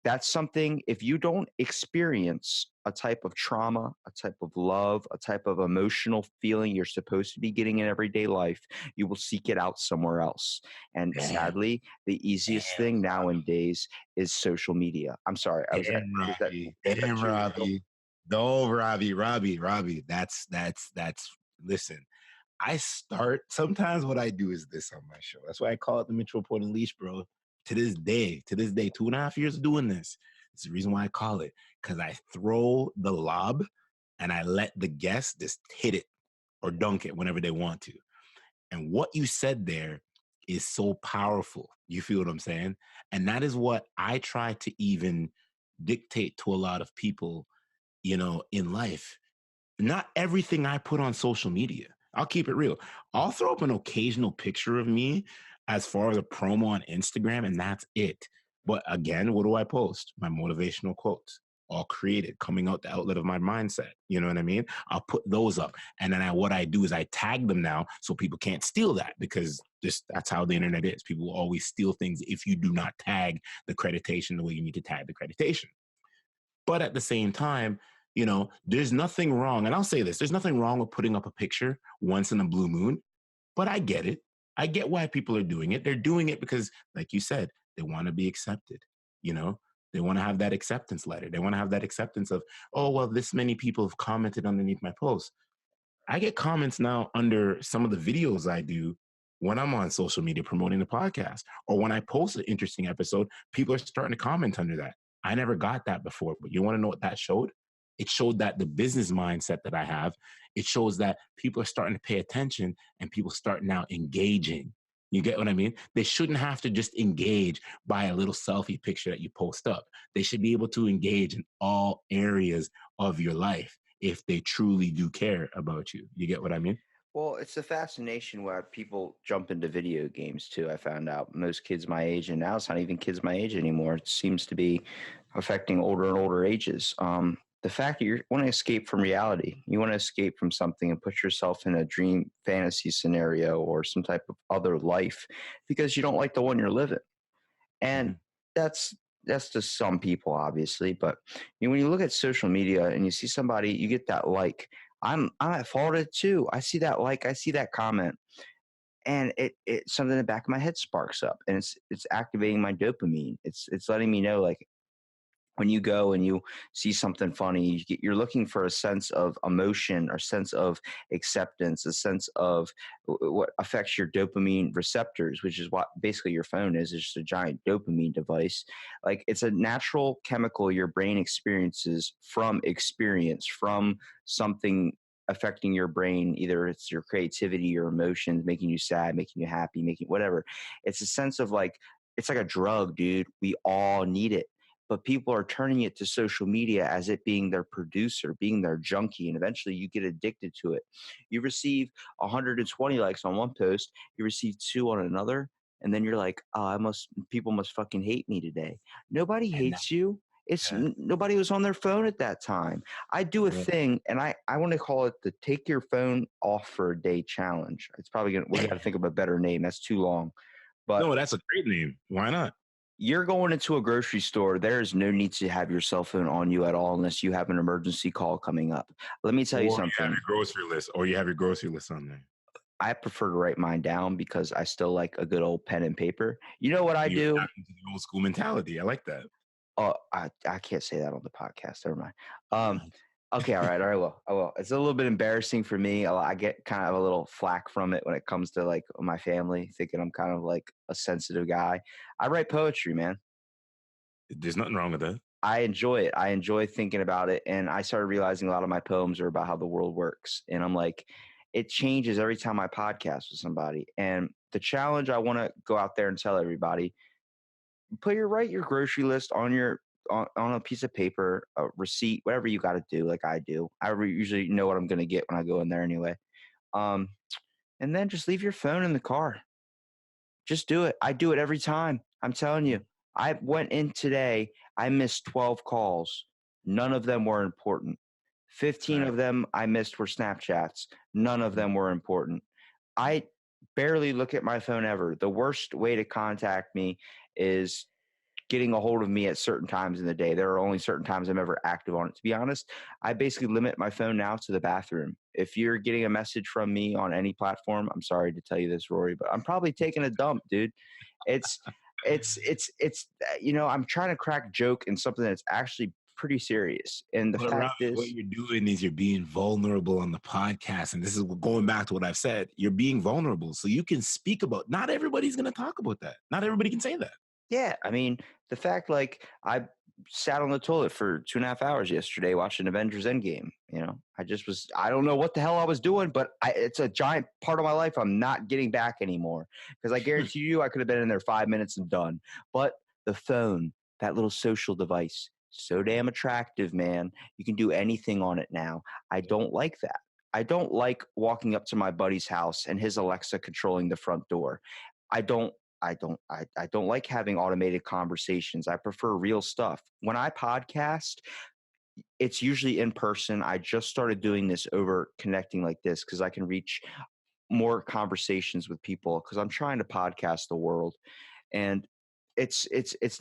That's something, if you don't experience a type of trauma, a type of love, a type of emotional feeling you're supposed to be getting in everyday life, you will seek it out somewhere else. And sadly, the easiest thing nowadays is social media. I'm sorry.
Robbie. No, Robbie. That's listen. Sometimes what I do is this on my show. That's why I call it the Mitchell Report Unleashed, bro. To this day, 2.5 years of doing this. It's the reason why I call it, because I throw the lob and I let the guests just hit it or dunk it whenever they want to. And what you said there is so powerful. You feel what I'm saying? And that is what I try to even dictate to a lot of people, in life. Not everything I put on social media. I'll keep it real. I'll throw up an occasional picture of me as far as a promo on Instagram, and that's it. But again, what do I post? My motivational quotes, all created, coming out the outlet of my mindset. You know what I mean? I'll put those up. And then what I do is I tag them now so people can't steal that, because that's how the internet is. People will always steal things if you do not tag the accreditation the way you need to tag the accreditation. But at the same time, there's nothing wrong. And I'll say this, there's nothing wrong with putting up a picture once in a blue moon, but I get it. I get why people are doing it. They're doing it because, like you said, they want to be accepted. They want to have that acceptance letter. They want to have that acceptance of, oh, well, this many people have commented underneath my post. I get comments now under some of the videos I do when I'm on social media promoting the podcast, or when I post an interesting episode, people are starting to comment under that. I never got that before, but you want to know what that showed? It showed that the business mindset that I have, it shows that people are starting to pay attention and people start now engaging. You get what I mean? They shouldn't have to just engage by a little selfie picture that you post up. They should be able to engage in all areas of your life if they truly do care about you. You get what I mean?
Well, it's a fascination where people jump into video games too. I found out most kids my age, and now it's not even kids my age anymore. It seems to be affecting older and older ages. the fact that you want to escape from reality, you want to escape from something and put yourself in a dream fantasy scenario or some type of other life because you don't like the one you're living. And
Mhm.
that's that's just some people, obviously. But when you look at social media and you see somebody, you get that like. I'm at fault of it too. I see that like, I see that comment, and it something in the back of my head sparks up, and it's activating my dopamine. It's letting me know like when you go and you see something funny, you're looking for a sense of emotion or sense of acceptance, a sense of what affects your dopamine receptors, which is what basically your phone is. It's just a giant dopamine device. Like it's a natural chemical your brain experiences from experience, from something affecting your brain. Either it's your creativity, your emotions, making you sad, making you happy, making whatever. It's a sense of like, it's like a drug, dude. We all need it, but people are turning it to social media as it being their producer, being their junkie, and eventually you get addicted to it. You receive 120 likes on one post, you receive two on another, and then you're like, oh, people must fucking hate me today. Nobody
And that,
hates you.
yeah,
Nobody was on their phone at that time. I do a
right.
thing, and I want to call it the take your phone off for a day challenge. It's probably gonna, we got to think of a better name. That's too long, but
No, that's a great name. Why not?
you're going into a grocery store. There's no need to have your cell phone on you at all unless you have an emergency call coming up. Let me tell you
Or you have
something.
your grocery list, or you have your grocery list on there.
I prefer to write mine down because I still like a good old pen and paper. You know what I
You're
do?
back into the old school mentality. I like that.
Oh, I can't say that on the podcast. Never mind. Um, okay, all right, I will. I will. It's a little bit embarrassing for me. I get kind of a little flack from it when it comes to like my family, thinking I'm kind of like a sensitive guy. I write poetry, man.
There's nothing wrong with that.
I enjoy it. I enjoy thinking about it. And I started realizing a lot of my poems are about how the world works. And I'm like, it changes every time I podcast with somebody. And the challenge I want to go out there and tell everybody, write your grocery list on on a piece of paper, a receipt, whatever you got to do, like I do. Usually know what I'm going to get when I go in there anyway. Um, and then just leave your phone in the car. Just do it. I do it every time. I'm telling you. I went in today. I missed 12 calls. None of them were important. 15
Fact.
of them I missed were Snapchats. None of them were important. I barely look at my phone ever. The worst way to contact me is getting a hold of me at certain times in the day. There are only certain times I'm ever active on it. To be honest, I basically limit my phone now to the bathroom. If you're getting a message from me on any platform, I'm sorry to tell you this, Rory, but I'm probably taking a dump, dude. It's I'm trying to crack joke in something that's actually pretty serious. And the
But Robbie,
fact
what
is,
you're doing is you're being vulnerable on the podcast. And this is going back to what I've said. You're being vulnerable. So you can speak about, not everybody's going to talk about that. Not everybody can say that.
yeah, I mean, the fact like I sat on the toilet for 2.5 hours yesterday watching Avengers Endgame. I don't know what the hell I was doing, but it's a giant part of my life I'm not getting back anymore. Because I guarantee you I could have been in there 5 minutes and done. But the phone, that little social device, so damn attractive, man. You can do anything on it now. I don't like that. I don't like walking up to my buddy's house and his Alexa controlling the front door. I don't I don't like having automated conversations. I prefer real stuff. When I podcast, it's usually in person. I just started doing this over connecting like this because I can reach more conversations with people because I'm trying to podcast the world. And it's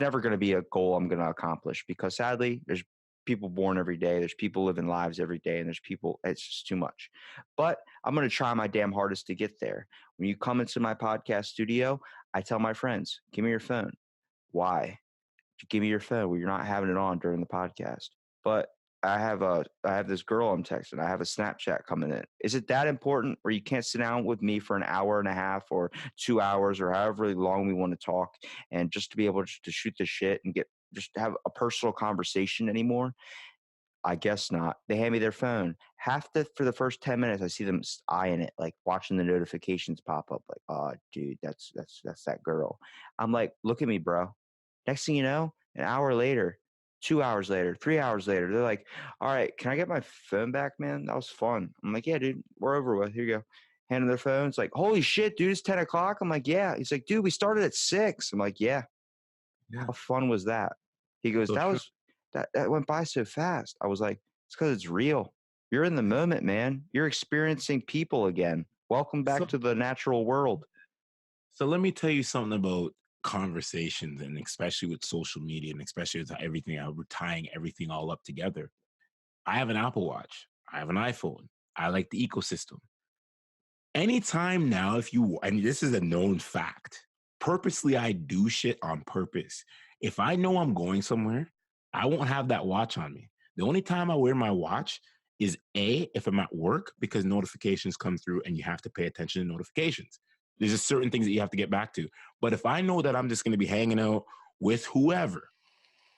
never going to be a goal I'm going to accomplish because sadly there's people born every day, there's people living lives every day, and there's people, it's just too much. But I'm going to try my damn hardest to get there. When you come into my podcast studio, I tell my friends, give me your phone. Why? Give me your phone where you're not having it on during the podcast. But I have this girl I'm texting. I have a Snapchat coming in. Is it that important where you can't sit down with me for an hour and a half or 2 hours or however long we want to talk and just to be able to shoot the shit and get just have a personal conversation anymore? I guess not. They hand me their phone. For the first 10 minutes, I see them eyeing it, like watching the notifications pop up. Like, oh, dude, that's that girl. I'm like, look at me, bro. Next thing you know, an hour later, 2 hours later, 3 hours later, they're like, all right, can I get my phone back, man? That was fun. I'm like, yeah, dude, we're over with. Here you go. Handing their phones, like, holy shit, dude, it's 10 o'clock. I'm like, yeah. He's like, dude, we started at 6. I'm like, yeah.
Yeah.
How fun was that? He goes,
So true.
that went by so fast. I was like, It's because it's real. You're in the moment, man. You're experiencing people again. Welcome back
So,
to the natural world.
so let me tell you something about conversations, and especially with social media, and especially with everything, we're tying everything all up together. I have an Apple Watch. I have an iPhone. I like the ecosystem. Anytime now, and this is a known fact, purposely I do shit on purpose. If I know I'm going somewhere, I won't have that watch on me. The only time I wear my watch is if I'm at work, because notifications come through and you have to pay attention to notifications. There's just certain things that you have to get back to. But if I know that I'm just going to be hanging out with whoever,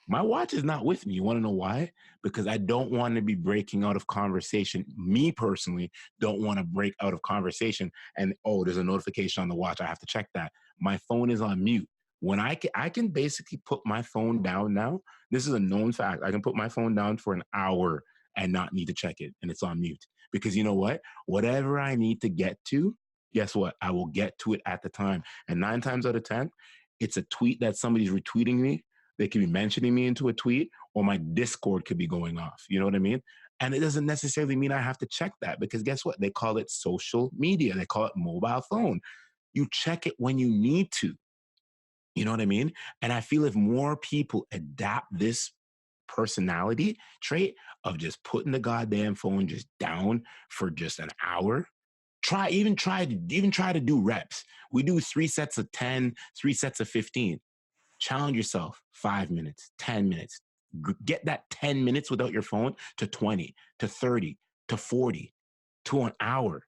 my watch is not with me. You want to know why? Because I don't want to be breaking out of conversation. Me personally, don't want to break out of conversation. And there's a notification on the watch. I have to check that. My phone is on mute. When I can basically put my phone down now. This is a known fact. I can put my phone down for an hour and not need to check it, and it's on mute. Because you know what? Whatever I need to get to, guess what? I will get to it at the time. And 9 times out of 10, it's a tweet that somebody's retweeting me. They could be mentioning me into a tweet, or my Discord could be going off. You know what I mean? And it doesn't necessarily mean I have to check that, because guess what? They call it social media. They call it mobile phone. You check it when you need to. You know what I mean? And I feel if more people adapt this personality trait of just putting the goddamn phone just down for just an hour, try to do reps. We do 3 sets of 10, 3 sets of 15. Challenge yourself 5 minutes, 10 minutes. Get that 10 minutes without your phone to 20, to 30, to 40, to an hour.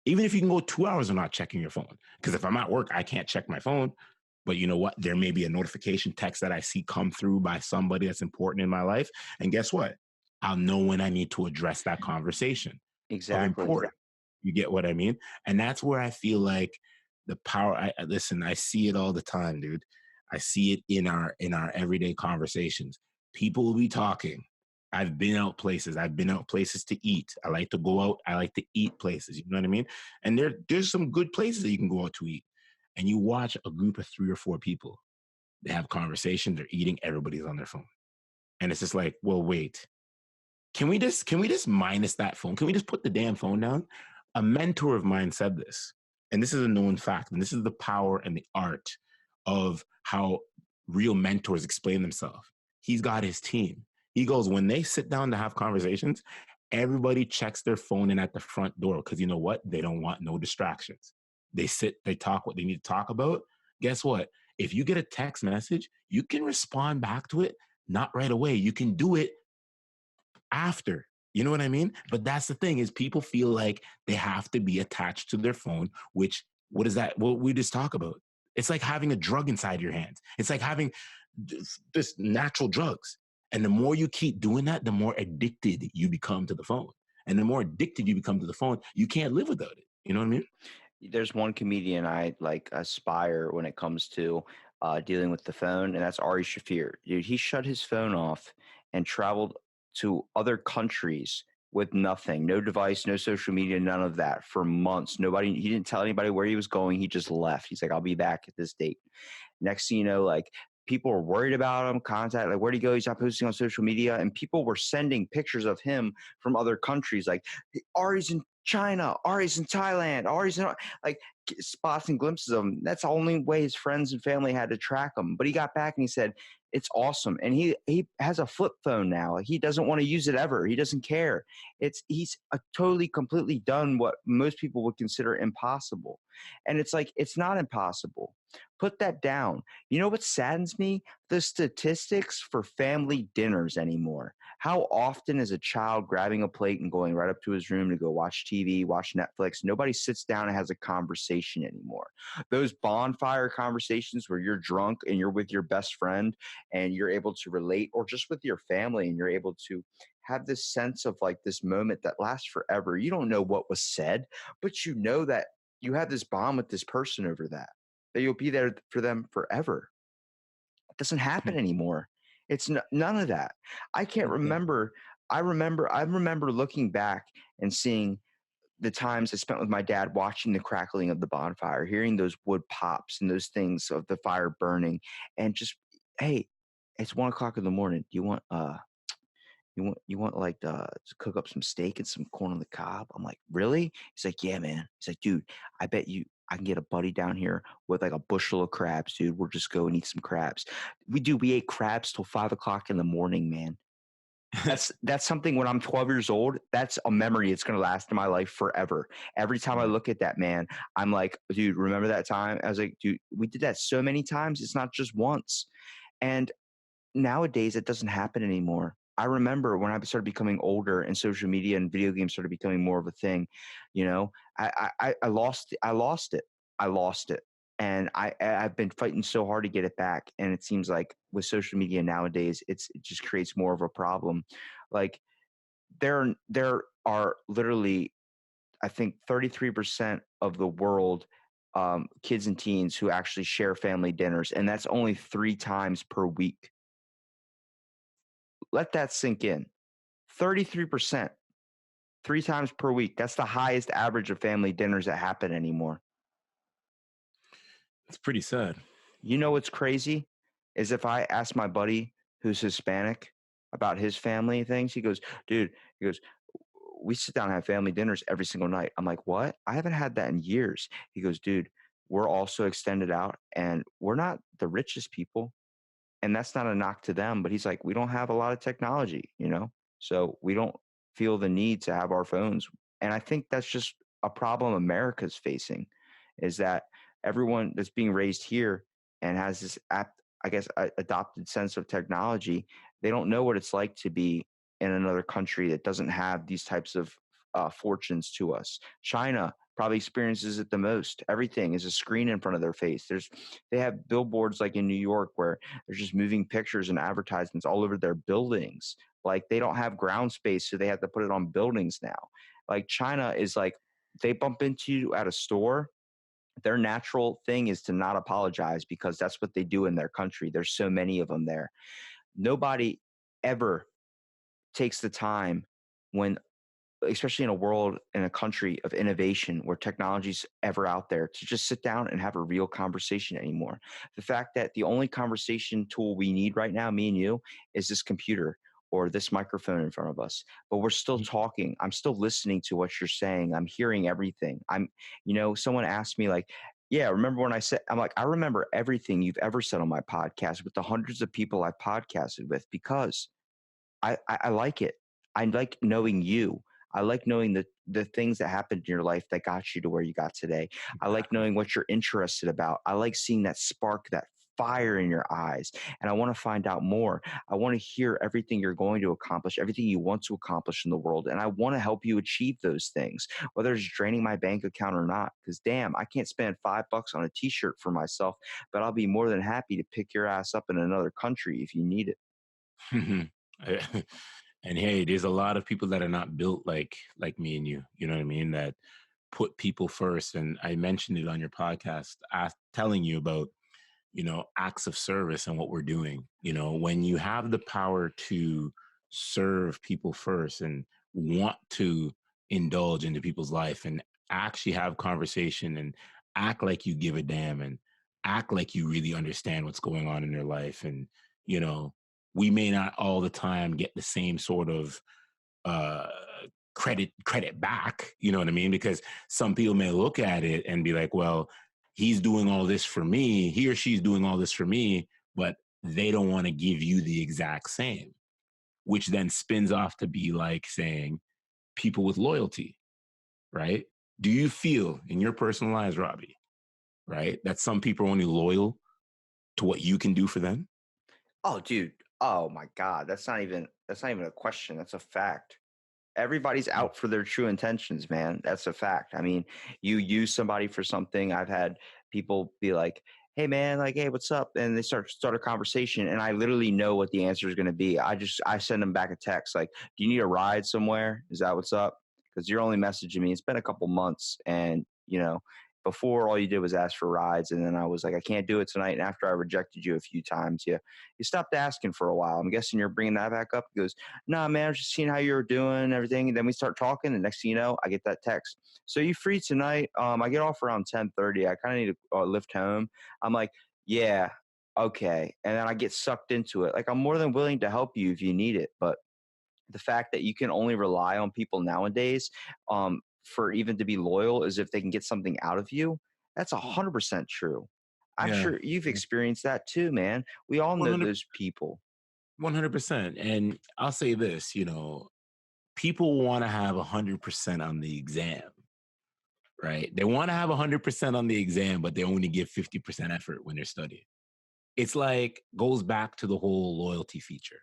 Even if you can go 2 hours of not checking your phone. Because if I'm at work, I can't check my phone. But you know what? There may be a notification text that I see come through by somebody that's important in my life. And guess what? I'll know when I need to address that conversation of
Exactly.
importance. You get what I mean? And that's where I feel like the power. Listen, I see it all the time, dude. I see it in our everyday conversations. People will be talking. I've been out places. I've been out places to eat. I like to go out. I like to eat places. You know what I mean? And there's some good places that you can go out to eat. And you watch a group of 3 or 4 people. They have conversations. They're eating. Everybody's on their phone. And it's just like, well, wait. Can we just minus that phone? Can we just put the damn phone down? A mentor of mine said this, and this is a known fact, and this is the power and the art of how real mentors explain themselves. He's got his team. He goes, when they sit down to have conversations, everybody checks their phone in at the front door, because you know what? They don't want no distractions. They sit, they talk what they need to talk about. Guess what? If you get a text message, you can respond back to it, not right away. You can do it after. You know what I mean? But that's the thing, is people feel like they have to be attached to their phone, which, what is that? What we just talk about. It's like having a drug inside your hands. It's like having this natural drugs. And the more you keep doing that, the more addicted you become to the phone. And the more addicted you become to the phone, you can't live without it. You know what I mean?
There's one comedian I like aspire when it comes to dealing with the phone, and that's Ari Shafir. Dude, he shut his phone off and traveled to other countries with nothing, no device, no social media, none of that for months. He didn't tell anybody where he was going. He just left. He's like, I'll be back at this date. Next thing you know, like people were worried about him, contact, like, where'd he go? He's not posting on social media. And people were sending pictures of him from other countries, like Ari's in China, Ari's in Thailand, Ari's in, like, spots and glimpses of him. That's the only way his friends and family had to track him. But he got back and he said, it's awesome. And he has a flip phone now. Like, he doesn't want to use it ever. He doesn't care. He's totally, completely done what most people would consider impossible. And it's like, it's not impossible. Put that down. You know what saddens me? The statistics for family dinners anymore. How often is a child grabbing a plate and going right up to his room to go watch TV, watch Netflix? Nobody sits down and has a conversation anymore. Those bonfire conversations where you're drunk and you're with your best friend and you're able to relate, or just with your family and you're able to have this sense of like this moment that lasts forever. You don't know what was said, but you know that you have this bond with this person over that you'll be there for them forever. It doesn't happen anymore. It's none of that. I can't
Okay.
remember. I remember looking back and seeing the times I spent with my dad watching the crackling of the bonfire, hearing those wood pops and those things of the fire burning, and just, hey, it's 1 o'clock in the morning. Do you want you want like to cook up some steak and some corn on the cob?" I'm like, "Really?" He's like, "Yeah, man." He's like, "Dude, I bet you I can get a buddy down here with like a bushel of crabs, dude. We'll just go and eat some crabs." We ate crabs till 5 o'clock in the morning, man. That's something when I'm 12 years old, that's a memory it's gonna last in my life forever. Every time I
Yeah.
look at that, man, I'm like, "Dude, remember that time?" I was like, "Dude, we did that so many times, it's not just once." And nowadays, it doesn't happen anymore. I remember when I started becoming older and social media and video games started becoming more of a thing, you know, I lost it. And I've been fighting so hard to get it back. And it seems like with social media nowadays, it just creates more of a problem. Like there are literally, I think 33% of the world kids and teens who actually share family dinners, and that's only 3 times per week. Let that sink in. 33%, 3 times per week. That's the highest average of family dinners that happen anymore.
It's pretty sad.
You know what's crazy is if I ask my buddy who's Hispanic about his family things, he goes, "Dude," he goes, "we sit down and have family dinners every single night." I'm like, "What? I haven't had that in years." He goes, "Dude, we're all so extended out and we're not the richest people." And that's not a knock to them, but he's like, "We don't have a lot of technology, you know? So we don't feel the need to have our phones." And I think that's just a problem America's facing is that everyone that's being raised here and has this I guess, adopted sense of technology, they don't know what it's like to be in another country that doesn't have these types of fortunes to us. China probably experiences it the most. Everything is a screen in front of their face. They have billboards like in New York where they're just moving pictures and advertisements all over their buildings. Like they don't have ground space, so they have to put it on buildings now. Like China is like they bump into you at a store. Their natural thing is to not apologize because that's what they do in their country. There's so many of them there. Nobody ever takes the time when especially in a world in a country of innovation where technology's ever out there to just sit down and have a real conversation anymore. The fact that the only conversation tool we need right now, me and you, is this computer or this microphone in front of us. But we're still talking. I'm still listening to what you're saying. I'm hearing everything. Someone asked me like, "Yeah, remember when I said," I'm like, "I remember everything you've ever said on my podcast with the hundreds of people I've podcasted with because I like it. I like knowing you. I like knowing the things that happened in your life that got you to where you got today. I like
Exactly.
knowing what you're interested about. I like seeing that spark, that fire in your eyes. And I want to find out more. I want to hear everything you're going to accomplish, everything you want to accomplish in the world. And I want to help you achieve those things, whether it's draining my bank account or not. Because damn, I can't spend $5 on a t-shirt for myself, but I'll be more than happy to pick your ass up in another country if you need it."
And hey, there's a lot of people that are not built like me and you. You know what I mean? That put people first. And I mentioned it on your podcast, telling you about acts of service and what we're doing. When you have the power to serve people first and want to indulge into people's life and actually have conversation and act like you give a damn and act like you really understand what's going on in their life. And, you know, we may not all the time get the same sort of uh credit back, you know what I mean? Because some people may look at it and be like, well, he's doing all this for me, he or she's doing all this for me, but they don't want to give you the exact same, which then spins off to be like saying people with loyalty, right? Do you feel in your personal lives, Robbie, right, that some people are only loyal to what you can do for them?
Oh, dude. Oh my God. That's not even a question. That's a fact. Everybody's out for their true intentions, man. That's a fact. I mean, you use somebody for something. I've had people be like, "Hey man, like, hey, what's up?" And they start a conversation and I literally know what the answer is going to be. I send them back a text like, "Do you need a ride somewhere? Is that what's up?" Because you're only messaging me. It's been a couple months and, before all you did was ask for rides and then I was like, "I can't do it tonight." And after I rejected you a few times, you stopped asking for a while. I'm guessing you're bringing that back up. He goes, "Nah, man, I was just seeing how you were doing and everything." And then we start talking. And next thing you know, I get that text. "So you free tonight?" I get off around 10:30. I kind of need to lift home. I'm like, "Yeah, okay." And then I get sucked into it. Like I'm more than willing to help you if you need it, but the fact that you can only rely on people nowadays for even to be loyal is if they can get something out of you. That's 100% true. I'm
Yeah.
sure you've experienced that too, man. We all know
100,
those people.
100%. And I'll say this, people want to have 100% on the exam, right? They want to have 100% on the exam, but they only give 50% effort when they're studying. It's like goes back to the whole loyalty feature.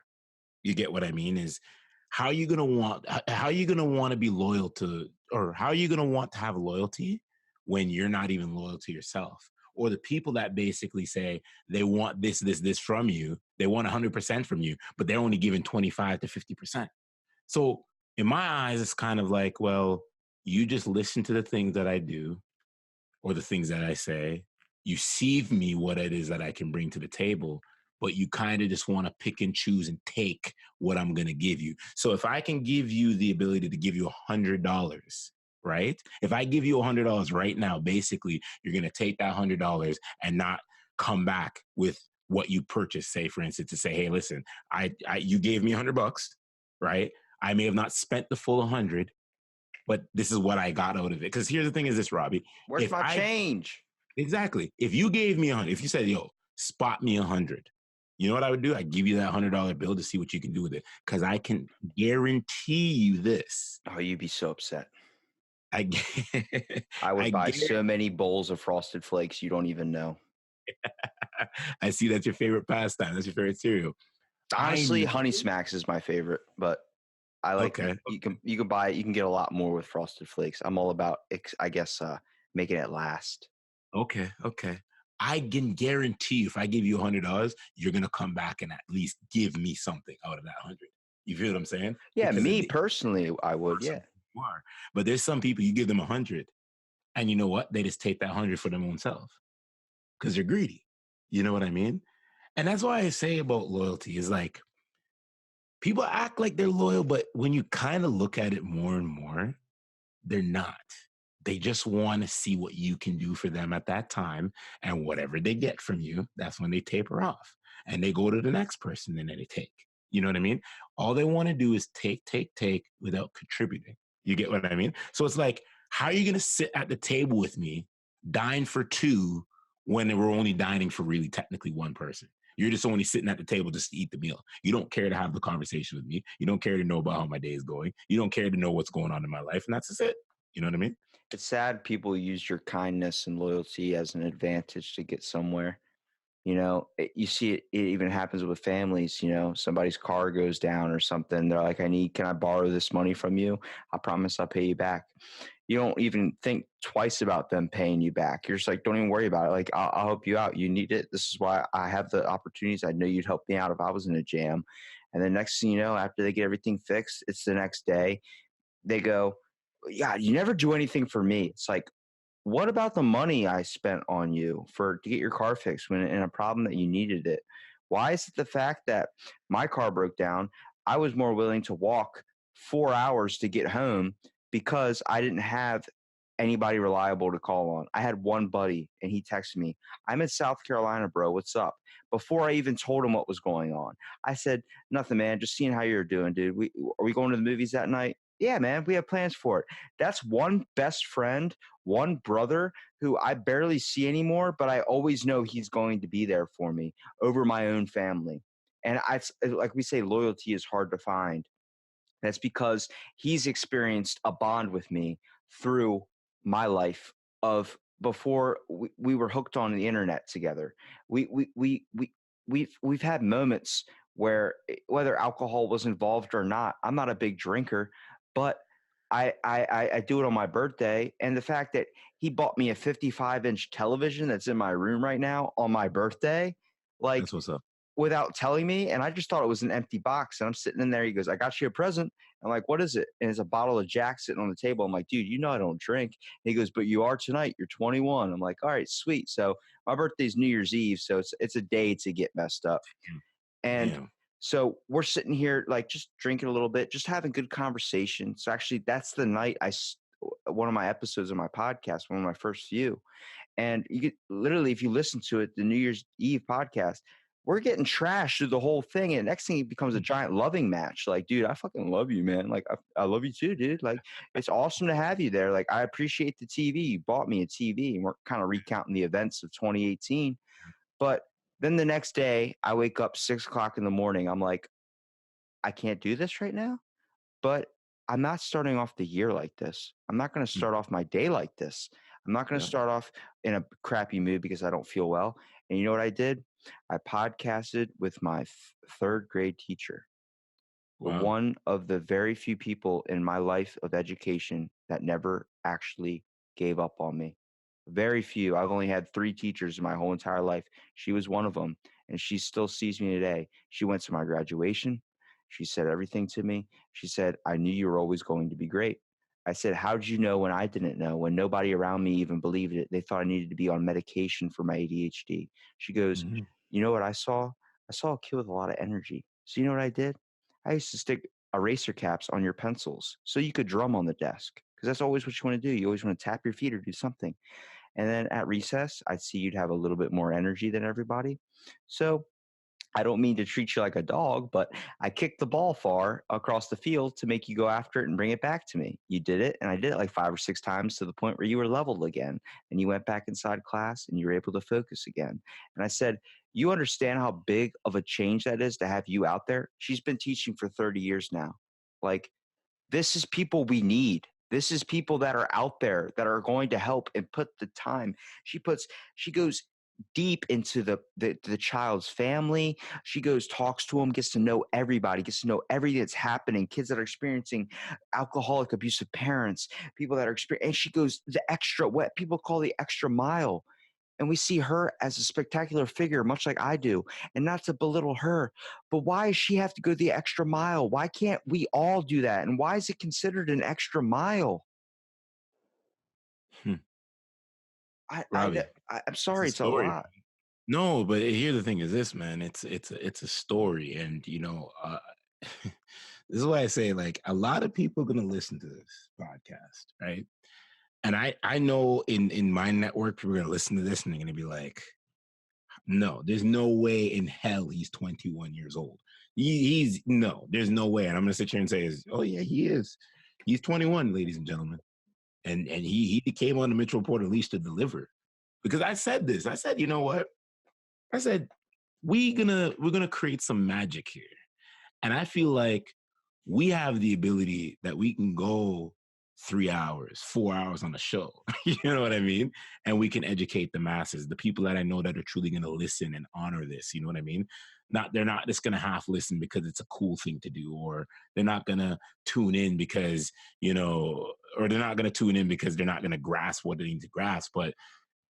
You get what I mean? Is how are you gonna want how are you gonna want to be loyal to, or how are you gonna want to have loyalty when you're not even loyal to yourself? Or the people that basically say they want this from you, they want 100% from you, but they're only giving 25 to 50%. So in my eyes, it's kind of like, well, you just listen to the things that I do or the things that I say. You see me what it is that I can bring to the table, but you kind of just want to pick and choose and take what I'm going to give you. So if I can give you the ability to give you $100, right? If I give you $100 right now, basically you're going to take that $100 and not come back with what you purchased. Say, for instance, to say, hey, listen, you gave me $100, right? I may have not spent the full 100, but this is what I got out of it. Because here's the thing: is this, Robbie?
Where's
If
my
I
change?
Exactly, if you gave me 100, if you said, "Yo, spot me 100," you know what I would do? I give you that $100 bill to see what you can do with it. Because I can guarantee you this.
Oh, you'd be so upset.
I
I would
I
buy
guarantee.
so many bowls of Frosted Flakes you don't even know.
I see that's your favorite pastime. That's your favorite cereal. I
Honestly,
know.
Honey Smacks is my favorite, but I like
Okay.
you can buy you can get a lot more with Frosted Flakes. I'm all about I guess making it last.
Okay. I can guarantee you, if I give you $100, you're gonna come back and at least give me something out of that 100. You feel what I'm saying?
Yeah,
Because of
me
the
personally, I would.
person
Yeah,
you are. But there's some people you give them 100, and you know what? They just take that 100 for their own self because they're greedy. You know what I mean? And that's why I say about loyalty is like people act like they're loyal, but when you kind of look at it more and more, they're not. They just want to see what you can do for them at that time. And whatever they get from you, that's when they taper off. And they go to the next person and then they take. You know what I mean? All they want to do is take without contributing. You get what I mean? So it's like, how are you going to sit at the table with me, dine for two, when we're only dining for really technically one person? You're just only sitting at the table just to eat the meal. You don't care to have the conversation with me. You don't care to know about how my day is going. You don't care to know what's going on in my life. And that's just it. You know what I mean?
it's sad people use your kindness and loyalty as an advantage to get somewhere. You see it even happens with families. Somebody's car goes down or something. They're like, can I borrow this money from you? I promise I'll pay you back. You don't even think twice about them paying you back. You're just like, don't even worry about it. Like, I'll help you out. You need it. This is why I have the opportunities. I know you'd help me out if I was in a jam. And then next thing you know, after they get everything fixed, it's the next day. They go, yeah, you never do anything for me. It's like, what about the money I spent on you to get your car fixed when in a problem that you needed it? Why is it the fact that my car broke down? I was more willing to walk 4 hours to get home because I didn't have anybody reliable to call on. I had one buddy and he texted me, I'm in South Carolina, bro. What's up? Before I even told him what was going on, I said, nothing, man. Just seeing how you're doing, dude. Are we going to the movies that night? Yeah, man. We have plans for it. That's one best friend, one brother who I barely see anymore, but I always know he's going to be there for me over my own family. And like we say, loyalty is hard to find. That's because he's experienced a bond with me through my life of before we were hooked on the internet together. We've had moments where whether alcohol was involved or not, I'm not a big drinker, but I do it on my birthday. And the fact that he bought me a 55-inch television that's in my room right now on my birthday, like
That's what's up.
without telling me, and I just thought it was an empty box. And I'm sitting in there. He goes, I got you a present. I'm like, what is it? And it's a bottle of Jack sitting on the table. I'm like, dude, I don't drink. And he goes, but you are tonight. You're 21. I'm like, all right, sweet. So my birthday's New Year's Eve. So it's a day to get messed up. And
Damn.
so we're sitting here, like, just drinking a little bit, just having good conversation. So actually, that's the night one of my episodes of my podcast, one of my first few. And you get literally, if you listen to it, the New Year's Eve podcast, we're getting trashed through the whole thing. And next thing it becomes a giant loving match. Like, dude, I fucking love you, man. Like, I love you too, dude. Like, it's awesome to have you there. Like, I appreciate the TV. You bought me a TV, and we're kind of recounting the events of 2018. But then the next day, I wake up 6 o'clock in the morning. I'm like, I can't do this right now. But I'm not starting off the year like this. I'm not going to start off my day like this. I'm not going to
Yeah.
start off in a crappy mood because I don't feel well. And you know what I did? I podcasted with my third grade teacher,
Wow.
one of the very few people in my life of education that never actually gave up on me. Very few. I've only had 3 teachers in my whole entire life. She was one of them, and she still sees me today. She went to my graduation. She said everything to me. She said, "I knew you were always going to be great." I said, "How did you know when I didn't know, when nobody around me even believed it? They thought I needed to be on medication for my ADHD." She goes,
Mhm.
"You know what I saw? I saw a kid with a lot of energy. So you know what I did? I used to stick eraser caps on your pencils so you could drum on the desk because that's always what you want to do. You always want to tap your feet or do something. And then at recess, I'd see you'd have a little bit more energy than everybody. So I don't mean to treat you like a dog, but I kicked the ball far across the field to make you go after it and bring it back to me. You did it, and I did it like 5 or 6 times to the point where you were leveled again. And you went back inside class and you were able to focus again. And I said, you understand how big of a change that is to have you out there? She's been teaching for 30 years now. Like, this is people we need. This is people that are out there that are going to help and put the time. She goes deep into the child's family. She goes, talks to them, gets to know everybody, gets to know everything that's happening, kids that are experiencing alcoholic abusive parents, people that are experiencing, and she goes the extra, what people call the extra mile. And we see her as a spectacular figure, much like I do. And not to belittle her, but why does she have to go the extra mile? Why can't we all do that? And why is it considered an extra mile?
Hmm.
I, I,
Robbie,
I'm
it's a
sorry, it's a
story.
lot.
No, but here the thing is this, man. It's a story, and this is why I say like a lot of people are gonna listen to this podcast, right? And I know in my network people are gonna listen to this and they're gonna be like, no, there's no way in hell he's 21 years old. He's no, there's no way. And I'm gonna sit here and say, oh yeah, he is. He's 21, ladies and gentlemen, and he came on the Mitchell Report at least to deliver. Because I said this, I said, you know what? I said we're gonna create some magic here. And I feel like we have the ability that we can go 3 hours, 4 hours on a show. You know what I mean? And we can educate the masses, the people that I know that are truly gonna listen and honor this. You know what I mean? They're not just gonna half listen because it's a cool thing to do, or they're not gonna tune in because, or they're not gonna tune in because they're not gonna grasp what they need to grasp. But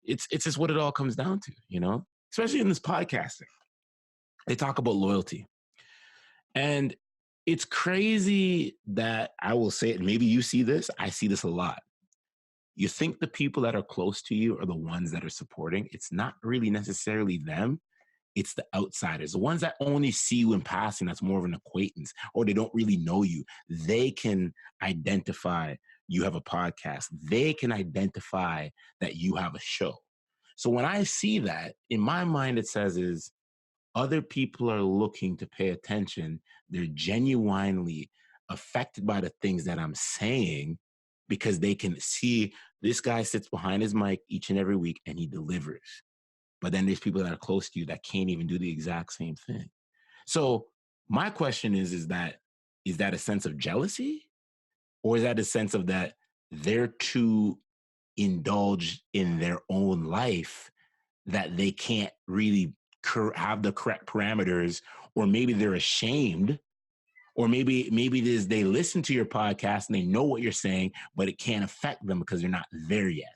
it's just what it all comes down to, especially in this podcasting. They talk about loyalty. And it's crazy that I will say it. Maybe you see this. I see this a lot. You think the people that are close to you are the ones that are supporting. It's not really necessarily them. It's the outsiders, the ones that only see you in passing. That's more of an acquaintance, or they don't really know you. They can identify you have a podcast. They can identify that you have a show. So when I see that, in my mind, it says is other people are looking to pay attention. They're genuinely affected by the things that I'm saying because they can see this guy sits behind his mic each and every week and he delivers. But then there's people that are close to you that can't even do the exact same thing. So my question is that a sense of jealousy, or is that a sense of that they're too indulged in their own life that they can't really have the correct parameters, or maybe they're ashamed, or maybe it is they listen to your podcast and they know what you're saying, but it can't affect them because they're not there yet.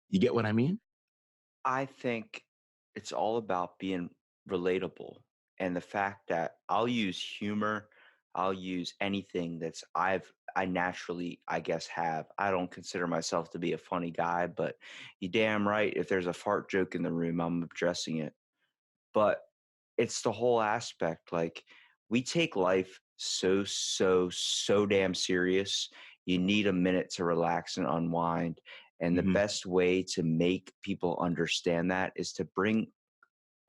You get what I mean?
I think it's all about being relatable and the fact that I'll use humor, I'll use anything I naturally, I guess, have. I don't consider myself to be a funny guy, but you damn right, if there's a fart joke in the room, I'm addressing it. But it's the whole aspect. Like, we take life so damn serious. You need a minute to relax and unwind. And the
Mm-hmm.
best way to make people understand that is to bring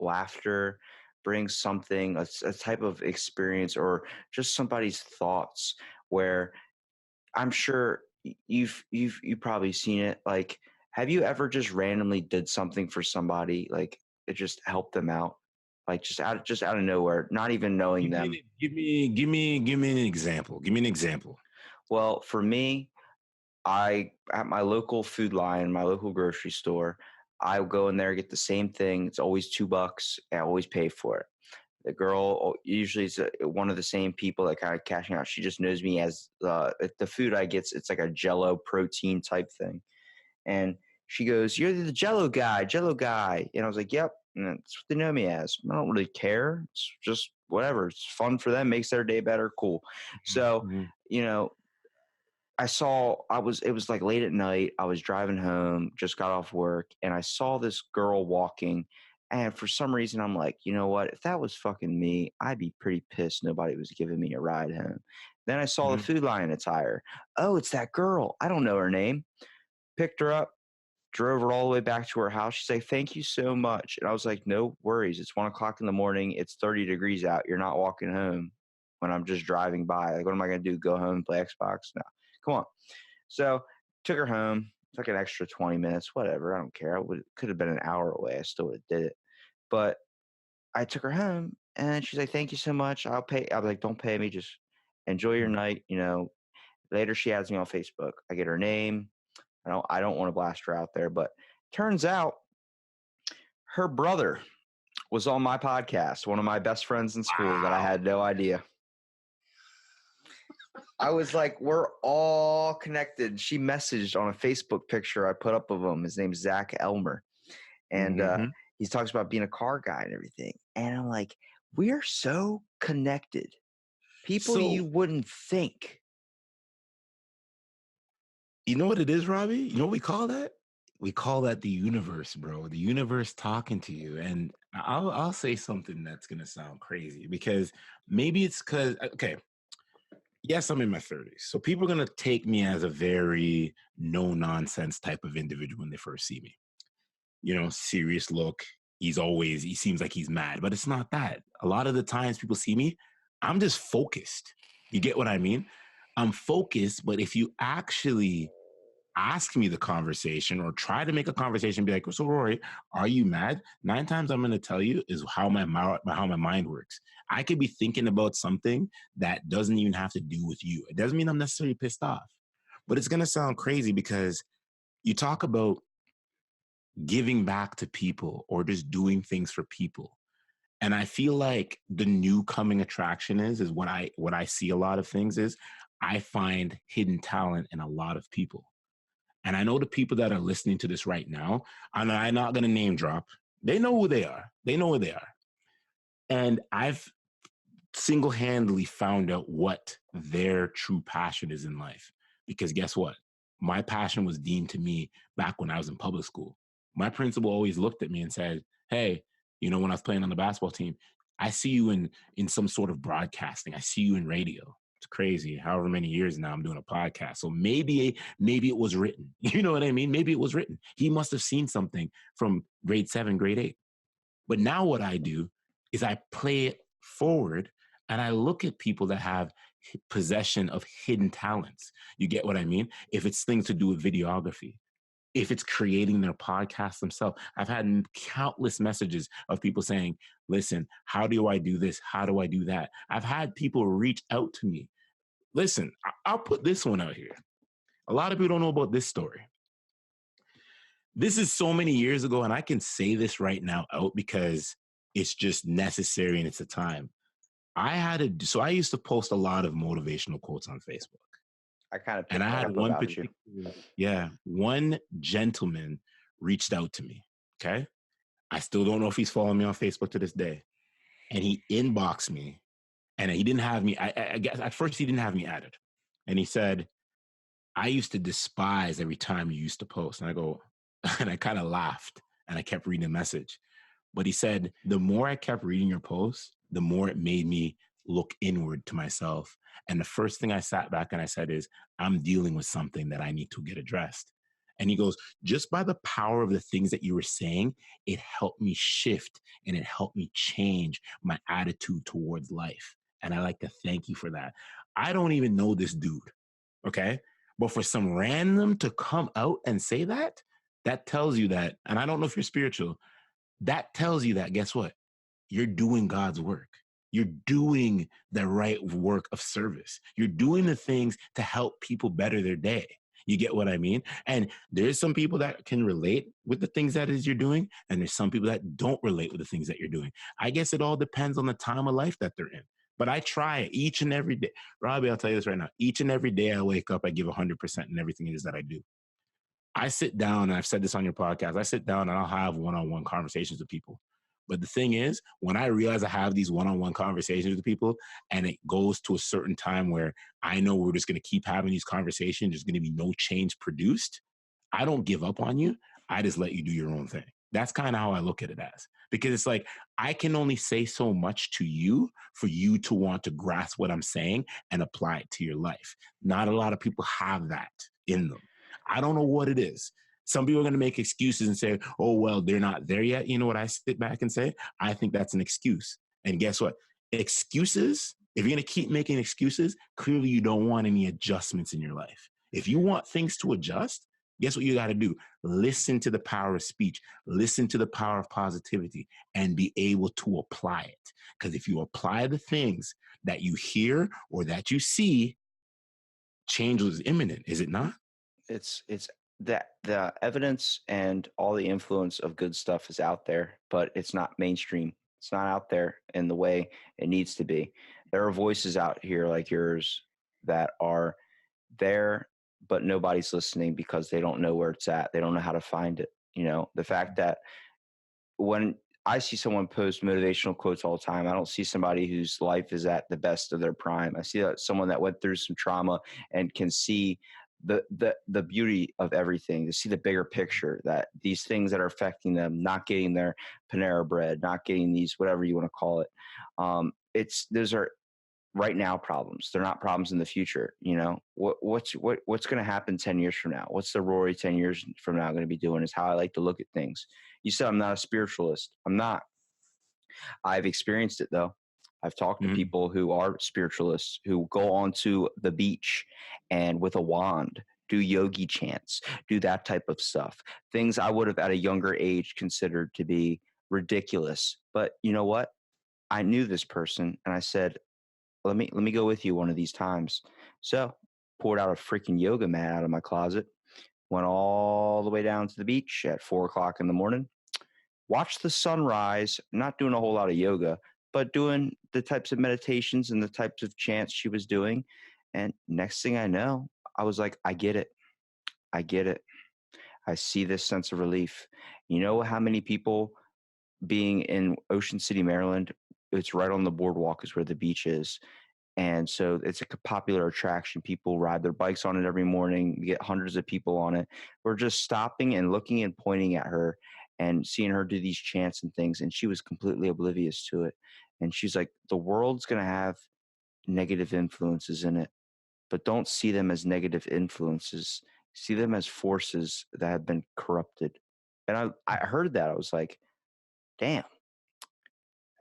laughter, bring something, a type of experience or just somebody's thoughts where I'm sure you've probably seen it. Like, have you ever just randomly did something for somebody, like it just helped them out, like just out of nowhere, not even knowing them?
Give me an example. Give me an example.
Well, for me, I at my local food line, my local grocery store, I go in there get the same thing. It's always $2. I always pay for it. The girl usually is one of the same people that kind of cashing out. She just knows me as the food I get. It's like a Jello protein type thing, and she goes, "You're the Jello guy, Jello guy." And I was like, "Yep." And that's what they know me as. I don't really care. It's just whatever. It's fun for them. Makes their day better. Cool. So,
Mhm.
you know, it was like late at night. I was driving home, just got off work, and I saw this girl walking. And for some reason, I'm like, you know what? If that was fucking me, I'd be pretty pissed nobody was giving me a ride home. Then I saw the
Mhm.
Food Lion attire. Oh, it's that girl. I don't know her name. Picked her up, drove her all the way back to her house. She's like, "Thank you so much." And I was like, "No worries. It's 1 o'clock in the morning. It's 30 degrees out. You're not walking home when I'm just driving by. Like, what am I going to do? Go home and play Xbox? No, come on." So took her home. Took an extra 20 minutes, whatever. I don't care. Could have been an hour away. I still would have did it. But I took her home and she's like, "Thank you so much. I'll pay." I was like, "Don't pay me. Just enjoy your night." Later she adds me on Facebook. I get her name. I don't want to blast her out there, but turns out her brother was on my podcast, one of my best friends in school that I
Wow.
had no idea. I was like, we're all connected. She messaged on a Facebook picture I put up of him. His name's Zach Elmer. And
Mhm.
he talks about being a car guy and everything. And I'm like, we're so connected. People you
So
wouldn't think.
you know what it is, Robbie? You know what we call that? We call that the universe, bro. The universe talking to you. And I'll say something that's gonna sound crazy because maybe it's because okay, yes, I'm in my 30s. So people are gonna take me as a very no nonsense type of individual when they first see me. Serious look. He seems like he's mad, but it's not that. A lot of the times people see me, I'm just focused. You get what I mean? I'm focused, but if you actually ask me the conversation or try to make a conversation, be like, "So Rory, are you mad?" 9 times I'm going to tell you is how my mind works. I could be thinking about something that doesn't even have to do with you. It doesn't mean I'm necessarily pissed off, but it's going to sound crazy because you talk about giving back to people or just doing things for people. And I feel like the new coming attraction is what I see a lot of things is I find hidden talent in a lot of people. And I know the people that are listening to this right now, and I'm not going to name drop, they know who they are. They know who they are. And I've single handedly found out what their true passion is in life. Because guess what? My passion was deemed to me back when I was in public school. My principal always looked at me and said, "Hey, when I was playing on the basketball team, I see you in some sort of broadcasting. I see you in radio." It's crazy. However many years now I'm doing a podcast. So maybe it was written. You know what I mean? Maybe it was written. He must have seen something from grade 7, grade 8. But now what I do is I play it forward and I look at people that have possession of hidden talents. You get what I mean? If it's things to do with videography, if it's creating their podcast themselves. I've had countless messages of people saying, "Listen, how do I do this? How do I do that?" I've had people reach out to me. Listen, I'll put this one out here. A lot of people don't know about this story. This is so many years ago, and I can say this right now out because it's just necessary and it's a time. So I used to post a lot of motivational quotes on Facebook.
I kind of
And I
picked that
had
up
one
about you.
particular, yeah, one gentleman reached out to me. Okay. I still don't know if he's following me on Facebook to this day. And he inboxed me and he didn't have me. I guess at first he didn't have me added. And he said, "I used to despise every time you used to post." And I go, and I kind of laughed and I kept reading the message. But he said, "The more I kept reading your posts, the more it made me look inward to myself. And the first thing I sat back and I said is, I'm dealing with something that I need to get addressed." And he goes, just by the power of the things that you were saying, it helped me shift and it helped me change my attitude towards life. And I like to thank you for that. I don't even know this dude. Okay. But for some random to come out and say that, that tells you that, and I don't know if you're spiritual, that tells you that, guess what? You're doing God's work. You're doing the right work of service. You're doing the things to help people better their day. You get what I mean? And there's some people that can relate with the things that is you're doing, and there's some people that don't relate with the things that you're doing. I guess it all depends on the time of life that they're in. But I try it each and every day. Robbie, I'll tell you this right now. Each and every day I wake up, I give 100% in everything it is that I do. I sit down, and I've said this on your podcast, I sit down and I'll have one-on-one conversations with people. But the thing is, when I realize I have these one-on-one conversations with people and it goes to a certain time where I know we're just going to keep having these conversations, there's going to be no change produced, I don't give up on you. I just let you do your own thing. That's kind of how I look at it as. Because it's like, I can only say so much to you for you to want to grasp what I'm saying and apply it to your life. Not a lot of people have that in them. I don't know what it is. Some people are going to make excuses and say, oh, well, they're not there yet. You know what I sit back and say? I think that's an excuse. And guess what? Excuses, if you're going to keep making excuses, clearly you don't want any adjustments in your life. If you want things to adjust, guess what you got to do? Listen to the power of speech, listen to the power of positivity, and be able to apply it. Because if you apply the things that you hear or that you see, change is imminent, is it not?
It's that the evidence and all the influence of good stuff is out there, but it's not mainstream. It's not out there in the way it needs to be. There are voices out here like yours that are there, but nobody's listening because they don't know where it's at. They don't know how to find it. You know, the fact that when I see someone post motivational quotes all the time, I don't see somebody whose life is at the best of their prime. I see that someone that went through some trauma and can see the beauty of everything, to see the bigger picture, that these things that are affecting them, not getting their Panera bread, not getting these, whatever you want to call it. Those are right now problems. They're not problems in the future. You know, what's going to happen 10 years from now? What's the Rory 10 years from now going to be doing, is how I like to look at things. You said I'm not a spiritualist. I'm not. I've experienced it though. I've talked to people who are spiritualists who go onto the beach and with a wand do yogi chants, do that type of stuff. Things I would have at a younger age considered to be ridiculous. But you know what? I knew this person and I said, let me go with you one of these times. So poured out a freaking yoga mat out of my closet, went all the way down to the beach at 4 o'clock in the morning, watched the sunrise, not doing a whole lot of yoga, but doing the types of meditations and the types of chants she was doing. And next thing I know, I was like, I get it. I get it. I see this sense of relief. You know how many people, being in Ocean City, Maryland, it's right on the boardwalk is where the beach is. And so it's a popular attraction. People ride their bikes on it every morning. You get hundreds of people on it. We're just stopping and looking and pointing at her and seeing her do these chants and things. And she was completely oblivious to it. And she's like, the world's going to have negative influences in it, but don't see them as negative influences. See them as forces that have been corrupted. And I heard that. I was like, damn,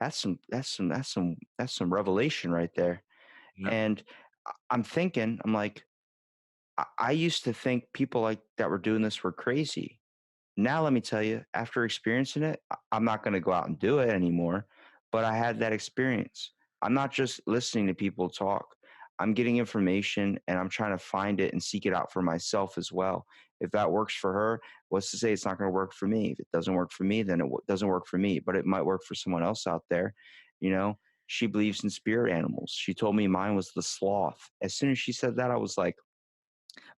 that's some revelation right there.
Yeah.
And I'm thinking, I'm like, I used to think people like that were doing this were crazy. Now, let me tell you, after experiencing it, I'm not going to go out and do it anymore, but I had that experience. I'm not just listening to people talk. I'm getting information and I'm trying to find it and seek it out for myself as well. If that works for her, what's to say it's not going to work for me? If it doesn't work for me, then it doesn't work for me, but it might work for someone else out there. You know, she believes in spirit animals. She told me mine was the sloth. As soon as she said that, I was like,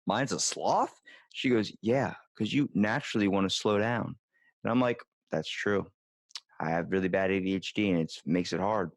mine's a sloth? She goes, yeah, because you naturally want to slow down. And I'm like, that's true. I have really bad ADHD and it makes it hard.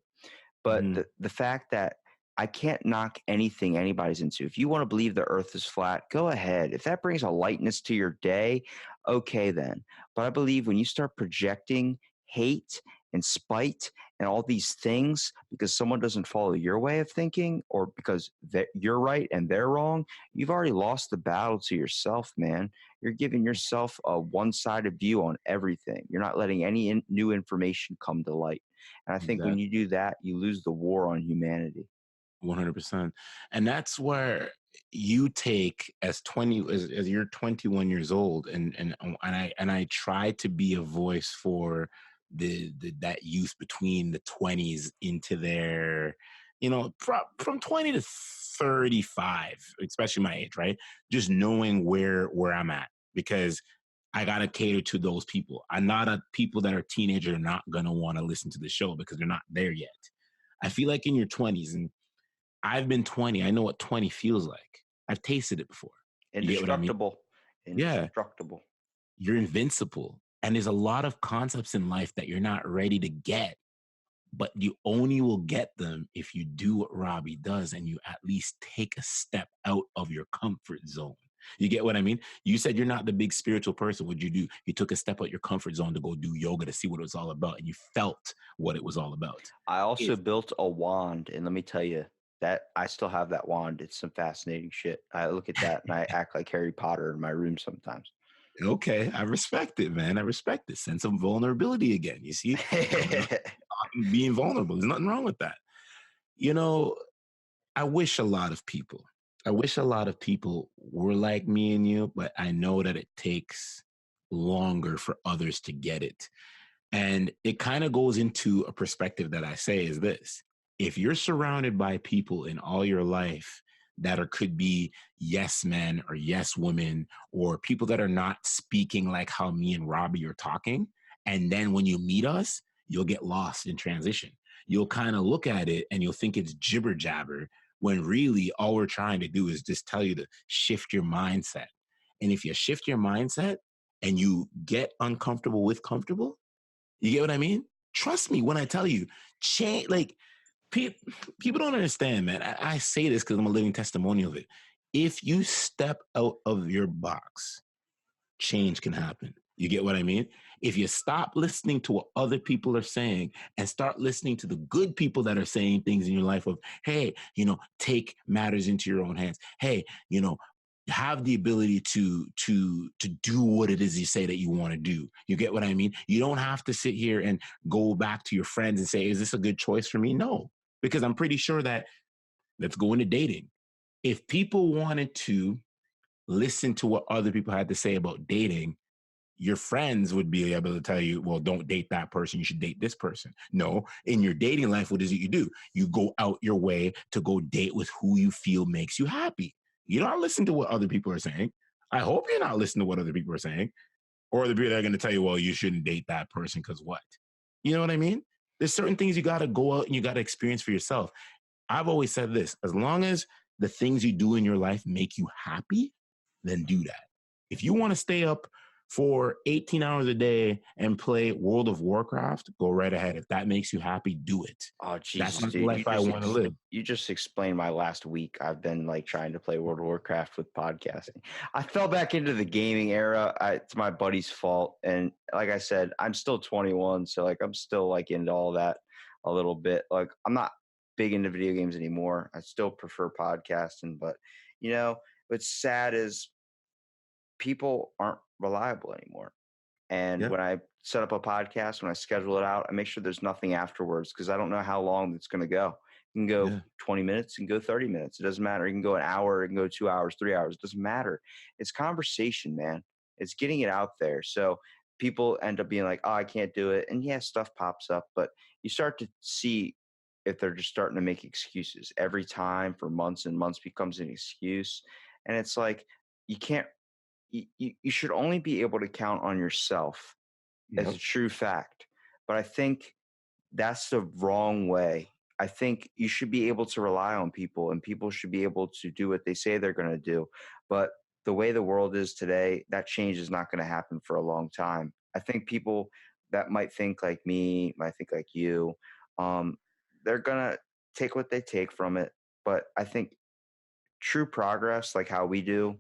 But the fact that I can't knock anything anybody's into. If you want to believe the earth is flat, go ahead. If that brings a lightness to your day, okay then. But I believe when you start projecting hate and spite and all these things because someone doesn't follow your way of thinking or because you're right and they're wrong, you've already lost the battle to yourself, man. You're giving yourself a one-sided view on everything. You're not letting any new information come to light. And I think when
Exactly.
you do that, you lose the war on humanity.
100%. And that's where you take as you're 21 years old, and I try to be a voice for the that youth between the 20s into their, from 20 to 35, especially my age, right? Just knowing where I'm at, because I gotta cater to those people. I'm not a people that are teenagers are not gonna want to listen to the show because they're not there yet. I feel like in your 20s, and I've been 20. I know what 20 feels like. I've tasted it before. You get what I mean?
Indestructible.
Yeah,
Indestructible.
you're invincible. And there's a lot of concepts in life that you're not ready to get, but you only will get them if you do what Robbie does and you at least take a step out of your comfort zone. You get what I mean? You said you're not the big spiritual person. What'd you do? You took a step out your comfort zone to go do yoga to see what it was all about, and you felt what it was all about.
I also
If
built a wand, and let me tell you that I still have that wand. It's some fascinating shit. I look at that and I act like Harry Potter in my room sometimes.
Okay, I respect it, man. I respect it. Sense of vulnerability again. You see, coming up, being vulnerable. There's nothing wrong with that. You know, I wish a lot of people, I wish a lot of people were like me and you, but I know that it takes longer for others to get it. And it kind of goes into a perspective that I say is this: if you're surrounded by people in all your life that are could be yes men or yes women, or people that are not speaking like how me and Robbie are talking, and then when you meet us, you'll get lost in transition. You'll kind of look at it and you'll think it's jibber jabber, when really all we're trying to do is just tell you to shift your mindset. And if you shift your mindset and you get uncomfortable with comfortable, you get what I mean? Trust me when I tell you, change. Like pe- people don't understand, man. I say this because I'm a living testimonial of it. If you step out of your box, change can happen. You get what I mean? If you stop listening to what other people are saying and start listening to the good people that are saying things in your life of, hey, take matters into your own hands. Hey, have the ability to do what it is you say that you want to do. You get what I mean? You don't have to sit here and go back to your friends and say, is this a good choice for me? No, because I'm pretty sure that, let's go into dating. If people wanted to listen to what other people had to say about dating, your friends would be able to tell you, well, don't date that person. You should date this person. No, in your dating life, what is it you do? You go out your way to go date with who you feel makes you happy. You don't listen to what other people are saying. I hope you're not listening to what other people are saying, or the people that are going to tell you, well, you shouldn't date that person because what? You know what I mean? There's certain things you got to go out and you got to experience for yourself. I've always said this: as long as the things you do in your life make you happy, then do that. If you want to stay up for 18 hours a day and play World of Warcraft, go right ahead. If that makes you happy, do it.
Oh
That's
Jesus,
not the
dude!
life I want to live.
You just explained my last week. I've been like trying to play World of Warcraft with podcasting. I fell back into the gaming era. It's my buddy's fault, and like I said, I'm still 21, so like I'm still like into all that a little bit. Like I'm not big into video games anymore. I still prefer podcasting, but what's sad is people aren't reliable anymore. And
Yeah,
when I set up a podcast, when I schedule it out, I make sure there's nothing afterwards because I don't know how long it's going to go. It can go
yeah,
20 minutes, it can go 30 minutes. It doesn't matter. It can go an hour, it can go 2 hours, 3 hours. It doesn't matter. It's conversation, man. It's getting it out there. So people end up being like, oh, I can't do it. And yeah, stuff pops up, but you start to see if they're just starting to make excuses every time for months and months becomes an excuse. And it's like, you can't, you should only be able to count on yourself as a
yep,
true fact. But I think that's the wrong way. I think you should be able to rely on people and people should be able to do what they say they're going to do. But the way the world is today, that change is not going to happen for a long time. I think people that might think like me, might think like you, um, they're going to take what they take from it. But I think true progress, like how we do,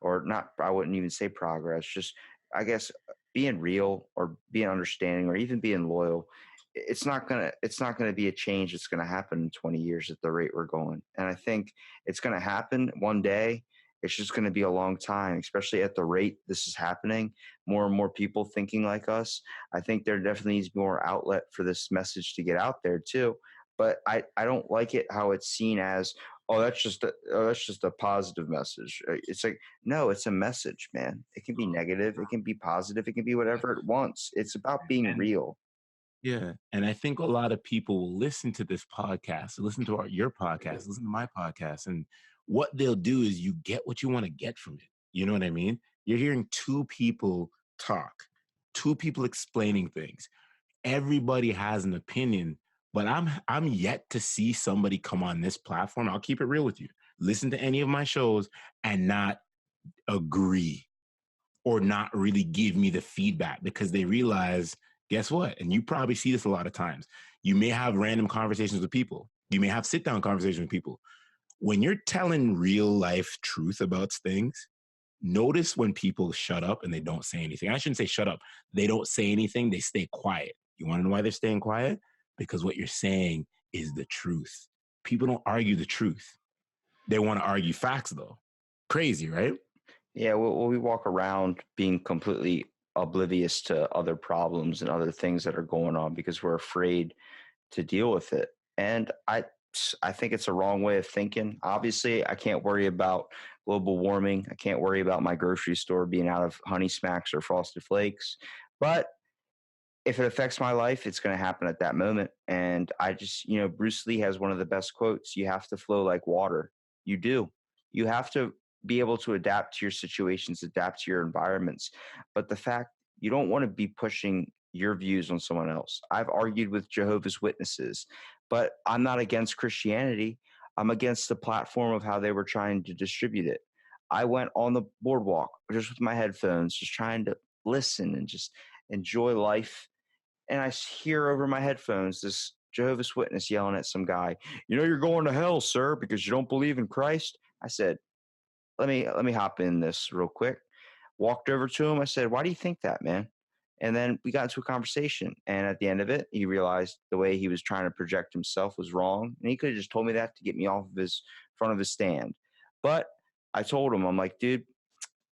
or not, I wouldn't even say progress, just I guess being real or being understanding or even being loyal it's not gonna be a change that's gonna happen in 20 years at the rate we're going. And I think it's gonna happen one day. It's just gonna be a long time, especially at the rate this is happening. More and more people thinking like us. I think there definitely needs more outlet for this message to get out there too. But I don't like it how it's seen as, that's just a positive message. It's like, no, it's a message, man. It can be negative, it can be positive, it can be whatever it wants. It's about being
And
real.
yeah, and I think a lot of people will listen to this podcast, listen to your podcast, listen to my podcast, and what they'll do is you get what you want to get from it. You know what I mean? You're hearing two people talk, two people explaining things. Everybody has an opinion, but I'm yet to see somebody come on this platform. I'll keep it real with you. Listen to any of my shows and not agree or not really give me the feedback because they realize, guess what? And you probably see this a lot of times. You may have random conversations with people. You may have sit down conversations with people. When you're telling real life truth about things, notice when people shut up and they don't say anything. I shouldn't say shut up. They don't say anything. They stay quiet. You want to know why they're staying quiet? Because what you're saying is the truth. People don't argue the truth. They want to argue facts, though. Crazy, right?
Yeah, we walk around being completely oblivious to other problems and other things that are going on because we're afraid to deal with it. And I think it's a wrong way of thinking. Obviously, I can't worry about global warming. I can't worry about my grocery store being out of Honey Smacks or Frosted Flakes. But if it affects my life, it's going to happen at that moment. And I just, Bruce Lee has one of the best quotes: you have to flow like water. You do. You have to be able to adapt to your situations, adapt to your environments. But the fact, you don't want to be pushing your views on someone else. I've argued with Jehovah's Witnesses, but I'm not against Christianity. I'm against the platform of how they were trying to distribute it. I went on the boardwalk just with my headphones, just trying to listen and just enjoy life, and I hear over my headphones this Jehovah's Witness yelling at some guy, "You're going to hell, sir, because you don't believe in Christ." I said, let me hop in this real quick. Walked over to him. I said, "Why do you think that, man?" And then we got into a conversation. And at the end of it, he realized the way he was trying to project himself was wrong. And he could have just told me that to get me off of his front of his stand. But I told him, I'm like, dude,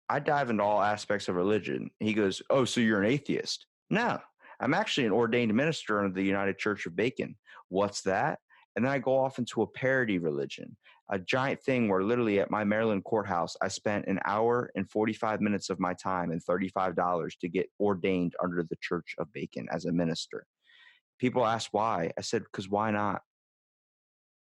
I dive into all aspects of religion. He goes, "Oh, so you're an atheist?" No, I'm actually an ordained minister under the United Church of Bacon. What's that? And then I go off into a parody religion, a giant thing where literally at my Maryland courthouse, I spent an hour and 45 minutes of my time and $35 to get ordained under the Church of Bacon as a minister. People ask why. I said, because why not?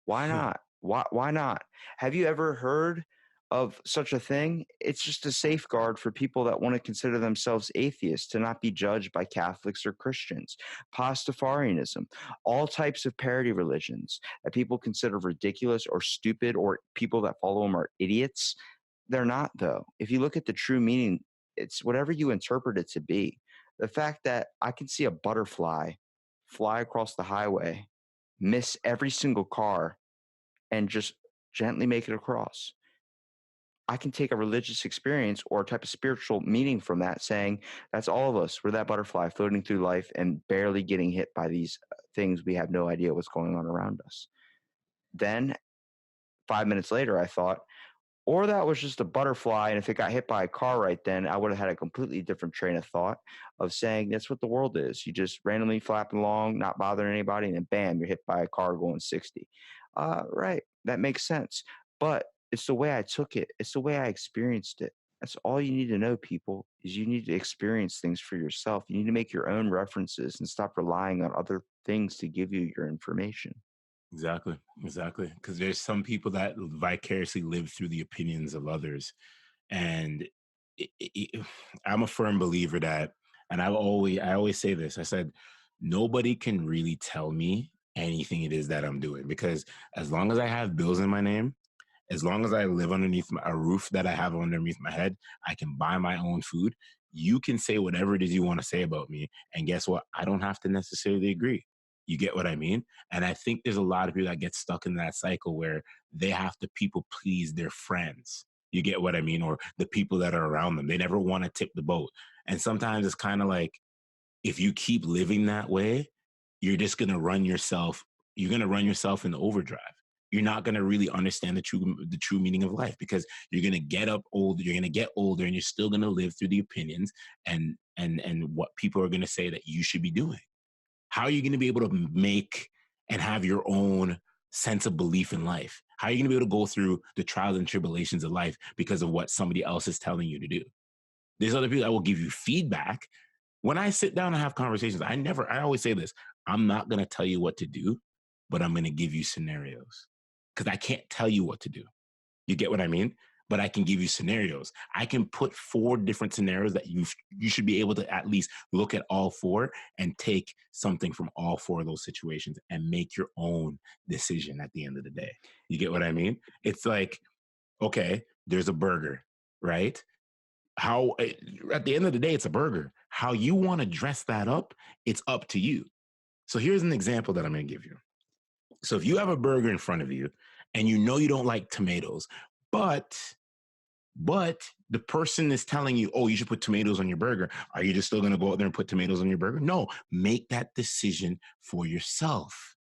Why not? Why not? Have you ever heard of such a thing? It's just a safeguard for people that want to consider themselves atheists to not be judged by Catholics or Christians. Pastafarianism, all types of parody religions that people consider ridiculous or stupid, or people that follow them are idiots. They're not, though. If you look at the true meaning, it's whatever you interpret it to be. The fact that I can see a butterfly fly across the highway, miss every single car, and just gently make it across. I can take a religious experience or a type of spiritual meaning from that, saying that's all of us. We're that butterfly floating through life and barely getting hit by these things. We have no idea what's going on around us. Then 5 minutes later, I thought, or that was just a butterfly. And if it got hit by a car right then, I would have had a completely different train of thought of saying that's what the world is. You just randomly flapping along, not bothering anybody, and then bam, you're hit by a car going 60. Right. That makes sense. But it's the way I took it, it's the way I experienced it. That's all you need to know, people, is you need to experience things for yourself. You need to make your own references and stop relying on other things to give you your information.
Exactly, exactly. Because there's some people that vicariously live through the opinions of others, and I'm a firm believer that, and I always say this. I said, nobody can really tell me anything it is that I'm doing because as long as I have bills in my name, as long as I live underneath a roof that I have underneath my head, I can buy my own food. You can say whatever it is you want to say about me. And guess what? I don't have to necessarily agree. You get what I mean? And I think there's a lot of people that get stuck in that cycle where they have to people please their friends. You get what I mean? Or the people that are around them. They never want to tip the boat. And sometimes it's kind of like, if you keep living that way, you're just going to run yourself. You're going to run yourself in overdrive. You're not going to really understand the true meaning of life, because you're going to get up older. You're going to get older, and you're still going to live through the opinions and what people are going to say that you should be doing. How are you going to be able to make and have your own sense of belief in life? How are you going to be able to go through the trials and tribulations of life because of what somebody else is telling you to do? There's other people that will give you feedback. When I sit down and have conversations, I always say this: I'm not going to tell you what to do, but I'm going to give you scenarios, because I can't tell you what to do. You get what I mean? But I can give you scenarios. I can put 4 different scenarios that you should be able to at least look at all 4 and take something from all 4 of those situations and make your own decision at the end of the day. You get what I mean? It's like, okay, there's a burger, right? How at the end of the day, it's a burger. How you want to dress that up, it's up to you. So here's an example that I'm going to give you. So if you have a burger in front of you and you know you don't like tomatoes, but the person is telling you, oh, you should put tomatoes on your burger, are you just still going to go out there and put tomatoes on your burger? No, make that decision for yourself.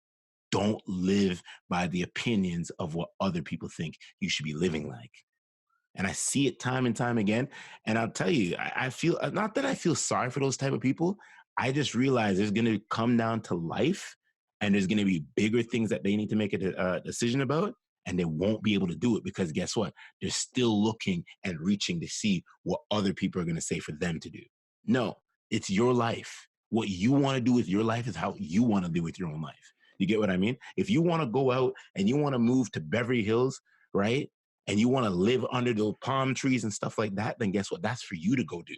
Don't live by the opinions of what other people think you should be living like. And I see it time and time again. And I'll tell you, I feel, not that I feel sorry for those type of people. I just realize there's going to come down to life, and there's going to be bigger things that they need to make a decision about. And they won't be able to do it, because guess what? They're still looking and reaching to see what other people are going to say for them to do. No, it's your life. What you want to do with your life is how you want to do with your own life. You get what I mean? If you want to go out and you want to move to Beverly Hills, right? And you want to live under the palm trees and stuff like that, then guess what? That's for you to go do.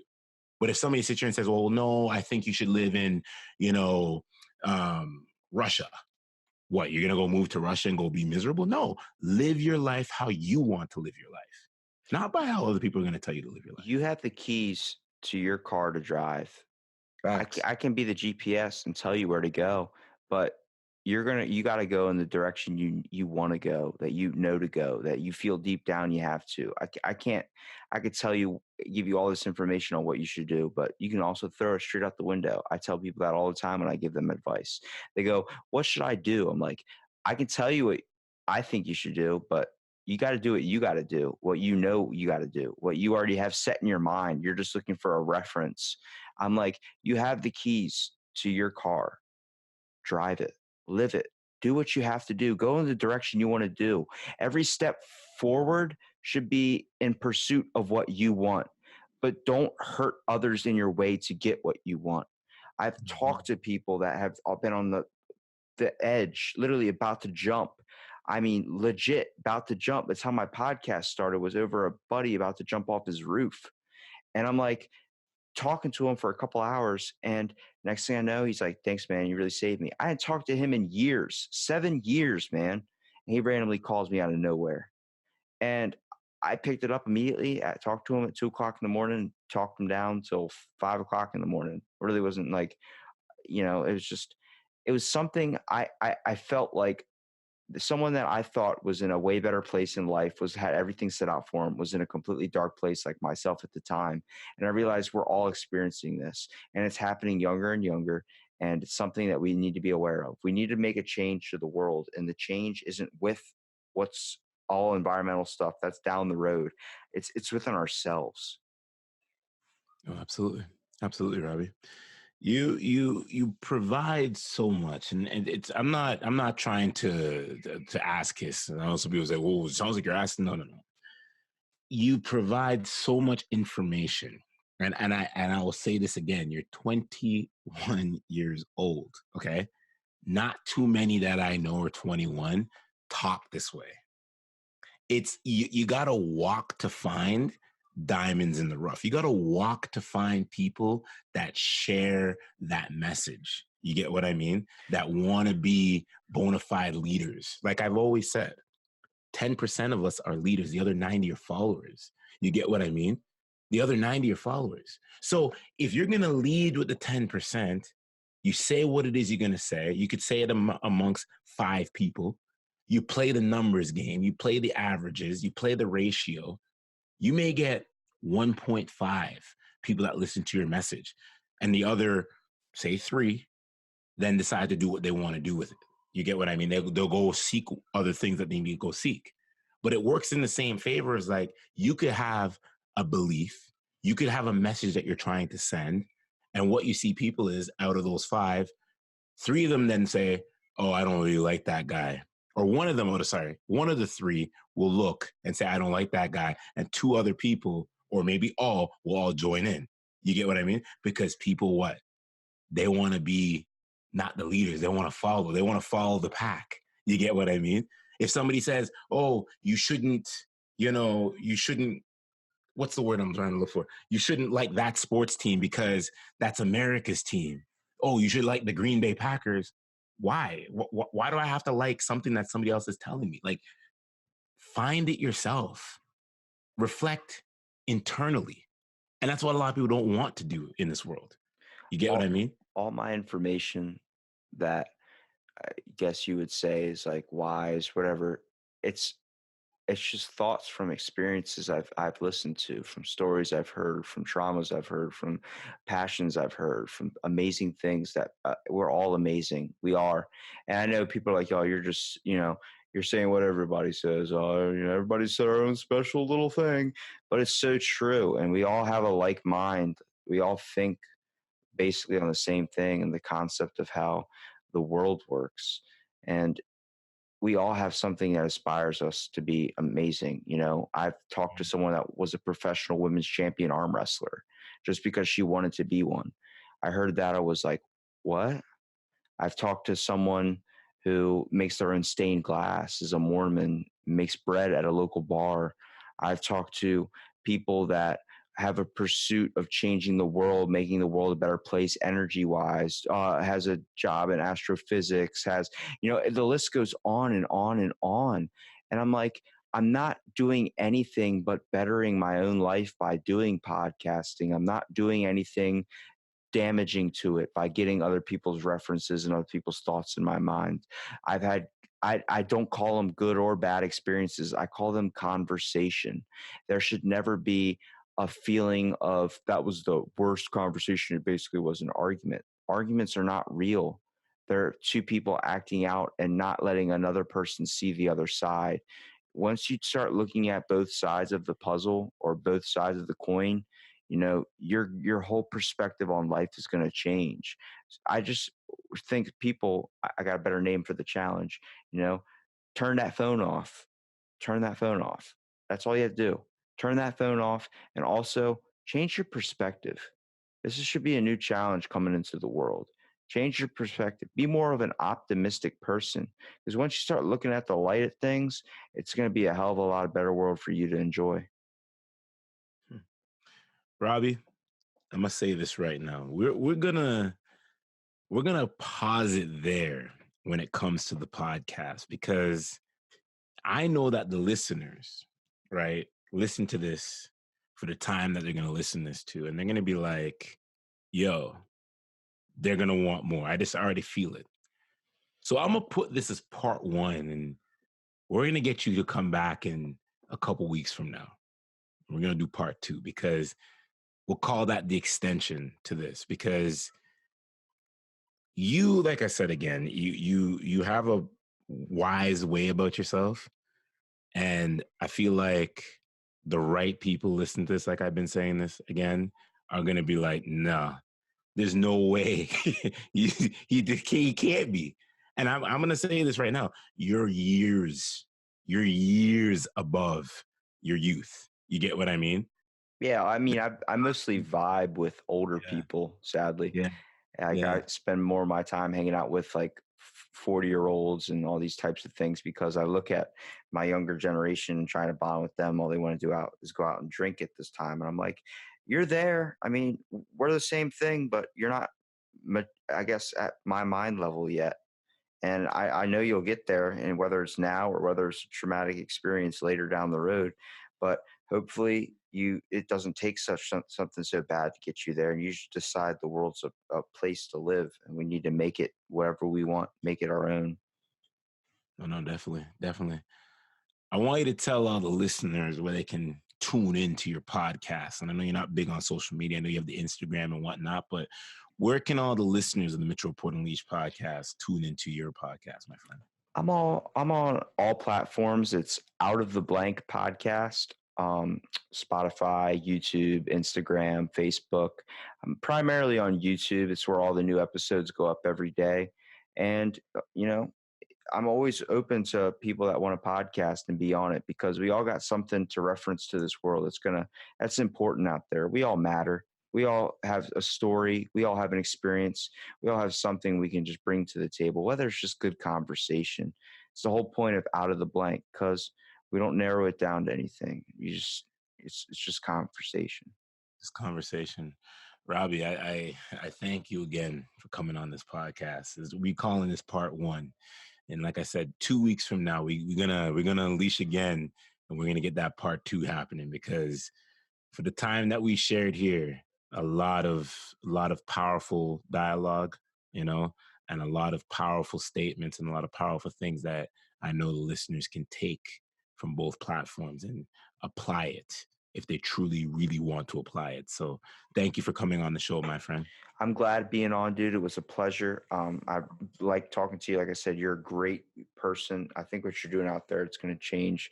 But if somebody sits here and says, well, no, I think you should live in, Russia. What, you're going to go move to Russia and go be miserable? No, live your life how you want to live your life, not by how other people are going to tell you to live your life.
You have the keys to your car to drive. I can be the GPS and tell you where to go, but you got to go in the direction you want to go, that you know to go, that you feel deep down you have to. I can't. I could tell you, give you all this information on what you should do, but you can also throw it straight out the window. I tell people that all the time when I give them advice. They go, "What should I do?" I'm like, I can tell you what I think you should do, but you got to do what you got to do, what you know you got to do, what you already have set in your mind. You're just looking for a reference. I'm like, you have the keys to your car. Drive it, live it, do what you have to do, go in the direction you want to do. Every step forward should be in pursuit of what you want, but don't hurt others in your way to get what you want. I've talked to people that have been on the edge, literally about to jump. I mean, legit about to jump. That's how my podcast started, was over a buddy about to jump off his roof. And I'm like, talking to him for a couple hours, and next thing I know, he's like, "Thanks, man. You really saved me." I hadn't talked to him in years, 7 years, man. And he randomly calls me out of nowhere. And I picked it up immediately. I talked to him at 2 o'clock in the morning, talked him down till 5 o'clock in the morning. It really wasn't like, it was just, it was something I felt like someone that I thought was in a way better place in life, had everything set out for him, was in a completely dark place like myself at the time. And I realized we're all experiencing this, and it's happening younger and younger. And it's something that we need to be aware of. We need to make a change to the world, and the change isn't with what's all environmental stuff that's down the road. It's within ourselves.
Oh, absolutely, Robbie. You provide so much, and it's I'm not trying to ask kiss. I know some people say, "Oh, it sounds like you're asking." No. You provide so much information, and I will say this again: you're 21 years old. Okay, not too many that I know are 21 talk this way. It's you got to walk to find diamonds in the rough. You got to walk to find people that share that message. You get what I mean? That want to be bona fide leaders. Like I've always said, 10% of us are leaders. The other 90 are followers. You get what I mean? The other 90 are followers. So if you're going to lead with the 10%, you say what it is you're going to say. You could say it amongst 5 people. You play the numbers game. You play the averages. You play the ratio. You may get 1.5 people that listen to your message. And the other, say 3, then decide to do what they want to do with it. You get what I mean? They'll go seek other things that they need to go seek. But it works in the same favor as like you could have a belief, you could have a message that you're trying to send. And what you see people is out of those 5, 3 of them then say, oh, I don't really like that guy. Or one of the 3 will look and say, I don't like that guy. And 2 other people, or maybe all, will all join in. You get what I mean? Because people, what? They want to be not the leaders. They want to follow. They want to follow the pack. You get what I mean? If somebody says, oh, you shouldn't, what's the word I'm trying to look for? You shouldn't like that sports team because that's America's team. Oh, you should like the Green Bay Packers. Why? Why do I have to like something that somebody else is telling me? Like, find it yourself. Reflect internally. And that's what a lot of people don't want to do in this world. You get what I mean?
All my information that I guess you would say is like wise, whatever. It's just thoughts from experiences I've listened to, from stories I've heard, from traumas I've heard, from passions I've heard, from amazing things that we're all amazing. We are. And I know people are like, oh, you're just, you're saying what everybody says. Oh, everybody said our own special little thing, but it's so true. And we all have a like mind. We all think basically on the same thing and the concept of how the world works. And we all have something that inspires us to be amazing. I've talked to someone that was a professional women's champion arm wrestler just because she wanted to be one. I heard that. I was like, what? I've talked to someone who makes their own stained glass, is a Mormon, makes bread at a local bar. I've talked to people that have a pursuit of changing the world, making the world a better place energy wise, has a job in astrophysics, the list goes on and on and on. And I'm like, I'm not doing anything but bettering my own life by doing podcasting. I'm not doing anything damaging to it by getting other people's references and other people's thoughts in my mind. I don't call them good or bad experiences. I call them conversation. There should never be a feeling of that was the worst conversation. It basically was an argument. Arguments are not real. They're 2 people acting out and not letting another person see the other side. Once you start looking at both sides of the puzzle or both sides of the coin, your whole perspective on life is going to change. I just think people, I got a better name for the challenge, turn that phone off. Turn that phone off. That's all you have to do. Turn that phone off, and also change your perspective. Should be a new challenge coming into the world. Change your perspective. Be more of an optimistic person, because once you start looking at the light at things, it's going to be a hell of a lot better world for you to enjoy.
Robbie, I'm gonna say this right now. We're gonna pause it there when it comes to the podcast, because I know that the listeners, right, listen to this for the time that they're gonna listen this to, and they're gonna be like, yo, they're gonna want more. I just already feel it. So I'm gonna put this as part 1, and we're gonna get you to come back in a couple weeks from now. We're gonna do part 2, because we'll call that the extension to this, because you, like I said again, you have a wise way about yourself, and I feel like the right people listen to this, like I've been saying this again, are gonna be like, nah, there's no way he can't be. And I'm gonna say this right now: you're years above your youth. You get what I mean?
Yeah, I mean, I mostly vibe with older people, sadly.
Yeah.
Like
Yeah.
I spend more of my time hanging out with like 40-year-olds and all these types of things, because I look at my younger generation and trying to bond with them. All they want to do is go out and drink at this time. And I'm like, you're there. I mean, we're the same thing, but you're not, I guess, at my mind level yet. And I know you'll get there, and whether it's now or whether it's a traumatic experience later down the road, but hopefully it doesn't take something so bad to get you there, and you just decide the world's a place to live, and we need to make it whatever we want, make it our own.
No, definitely. I want you to tell all the listeners where they can tune into your podcast. And I know you're not big on social media. I know you have the Instagram and whatnot, but Where can all the listeners of the Mitchell Report Unleashed podcast tune into your podcast, my friend?
I'm on all platforms. It's Out of the Blank podcast. Spotify, YouTube, Instagram, Facebook. I'm primarily on YouTube. It's where all the new episodes go up every day. And I'm always open to people that want to podcast and be on it, because we all got something to reference to this world. That's important out there. We all matter. We all have a story. We all have an experience. We all have something we can just bring to the table, whether it's just good conversation. It's the whole point of Out of the Blank, because we don't narrow it down to anything. It's just conversation.
This conversation. Robbie, I thank you again for coming on this podcast. We calling this part one. And like I said, 2 weeks from now, we're gonna unleash again, and we're gonna get that part two happening, because for the time that we shared here, a lot of powerful dialogue, and a lot of powerful statements, and a lot of powerful things that I know the listeners can take from both platforms and apply it if they truly, really want to apply it. So thank you for coming on the show, my friend.
I'm glad being on, dude. It was a pleasure. I like talking to you. Like I said, you're a great person. I think what you're doing out there, it's going to change.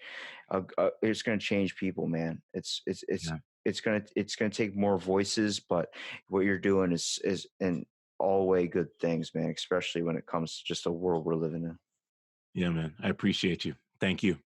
It's going to change people, man.
Yeah.
It's going to take more voices, but what you're doing is in all way good things, man. Especially when it comes to just the world we're living in.
Yeah, man. I appreciate you. Thank you.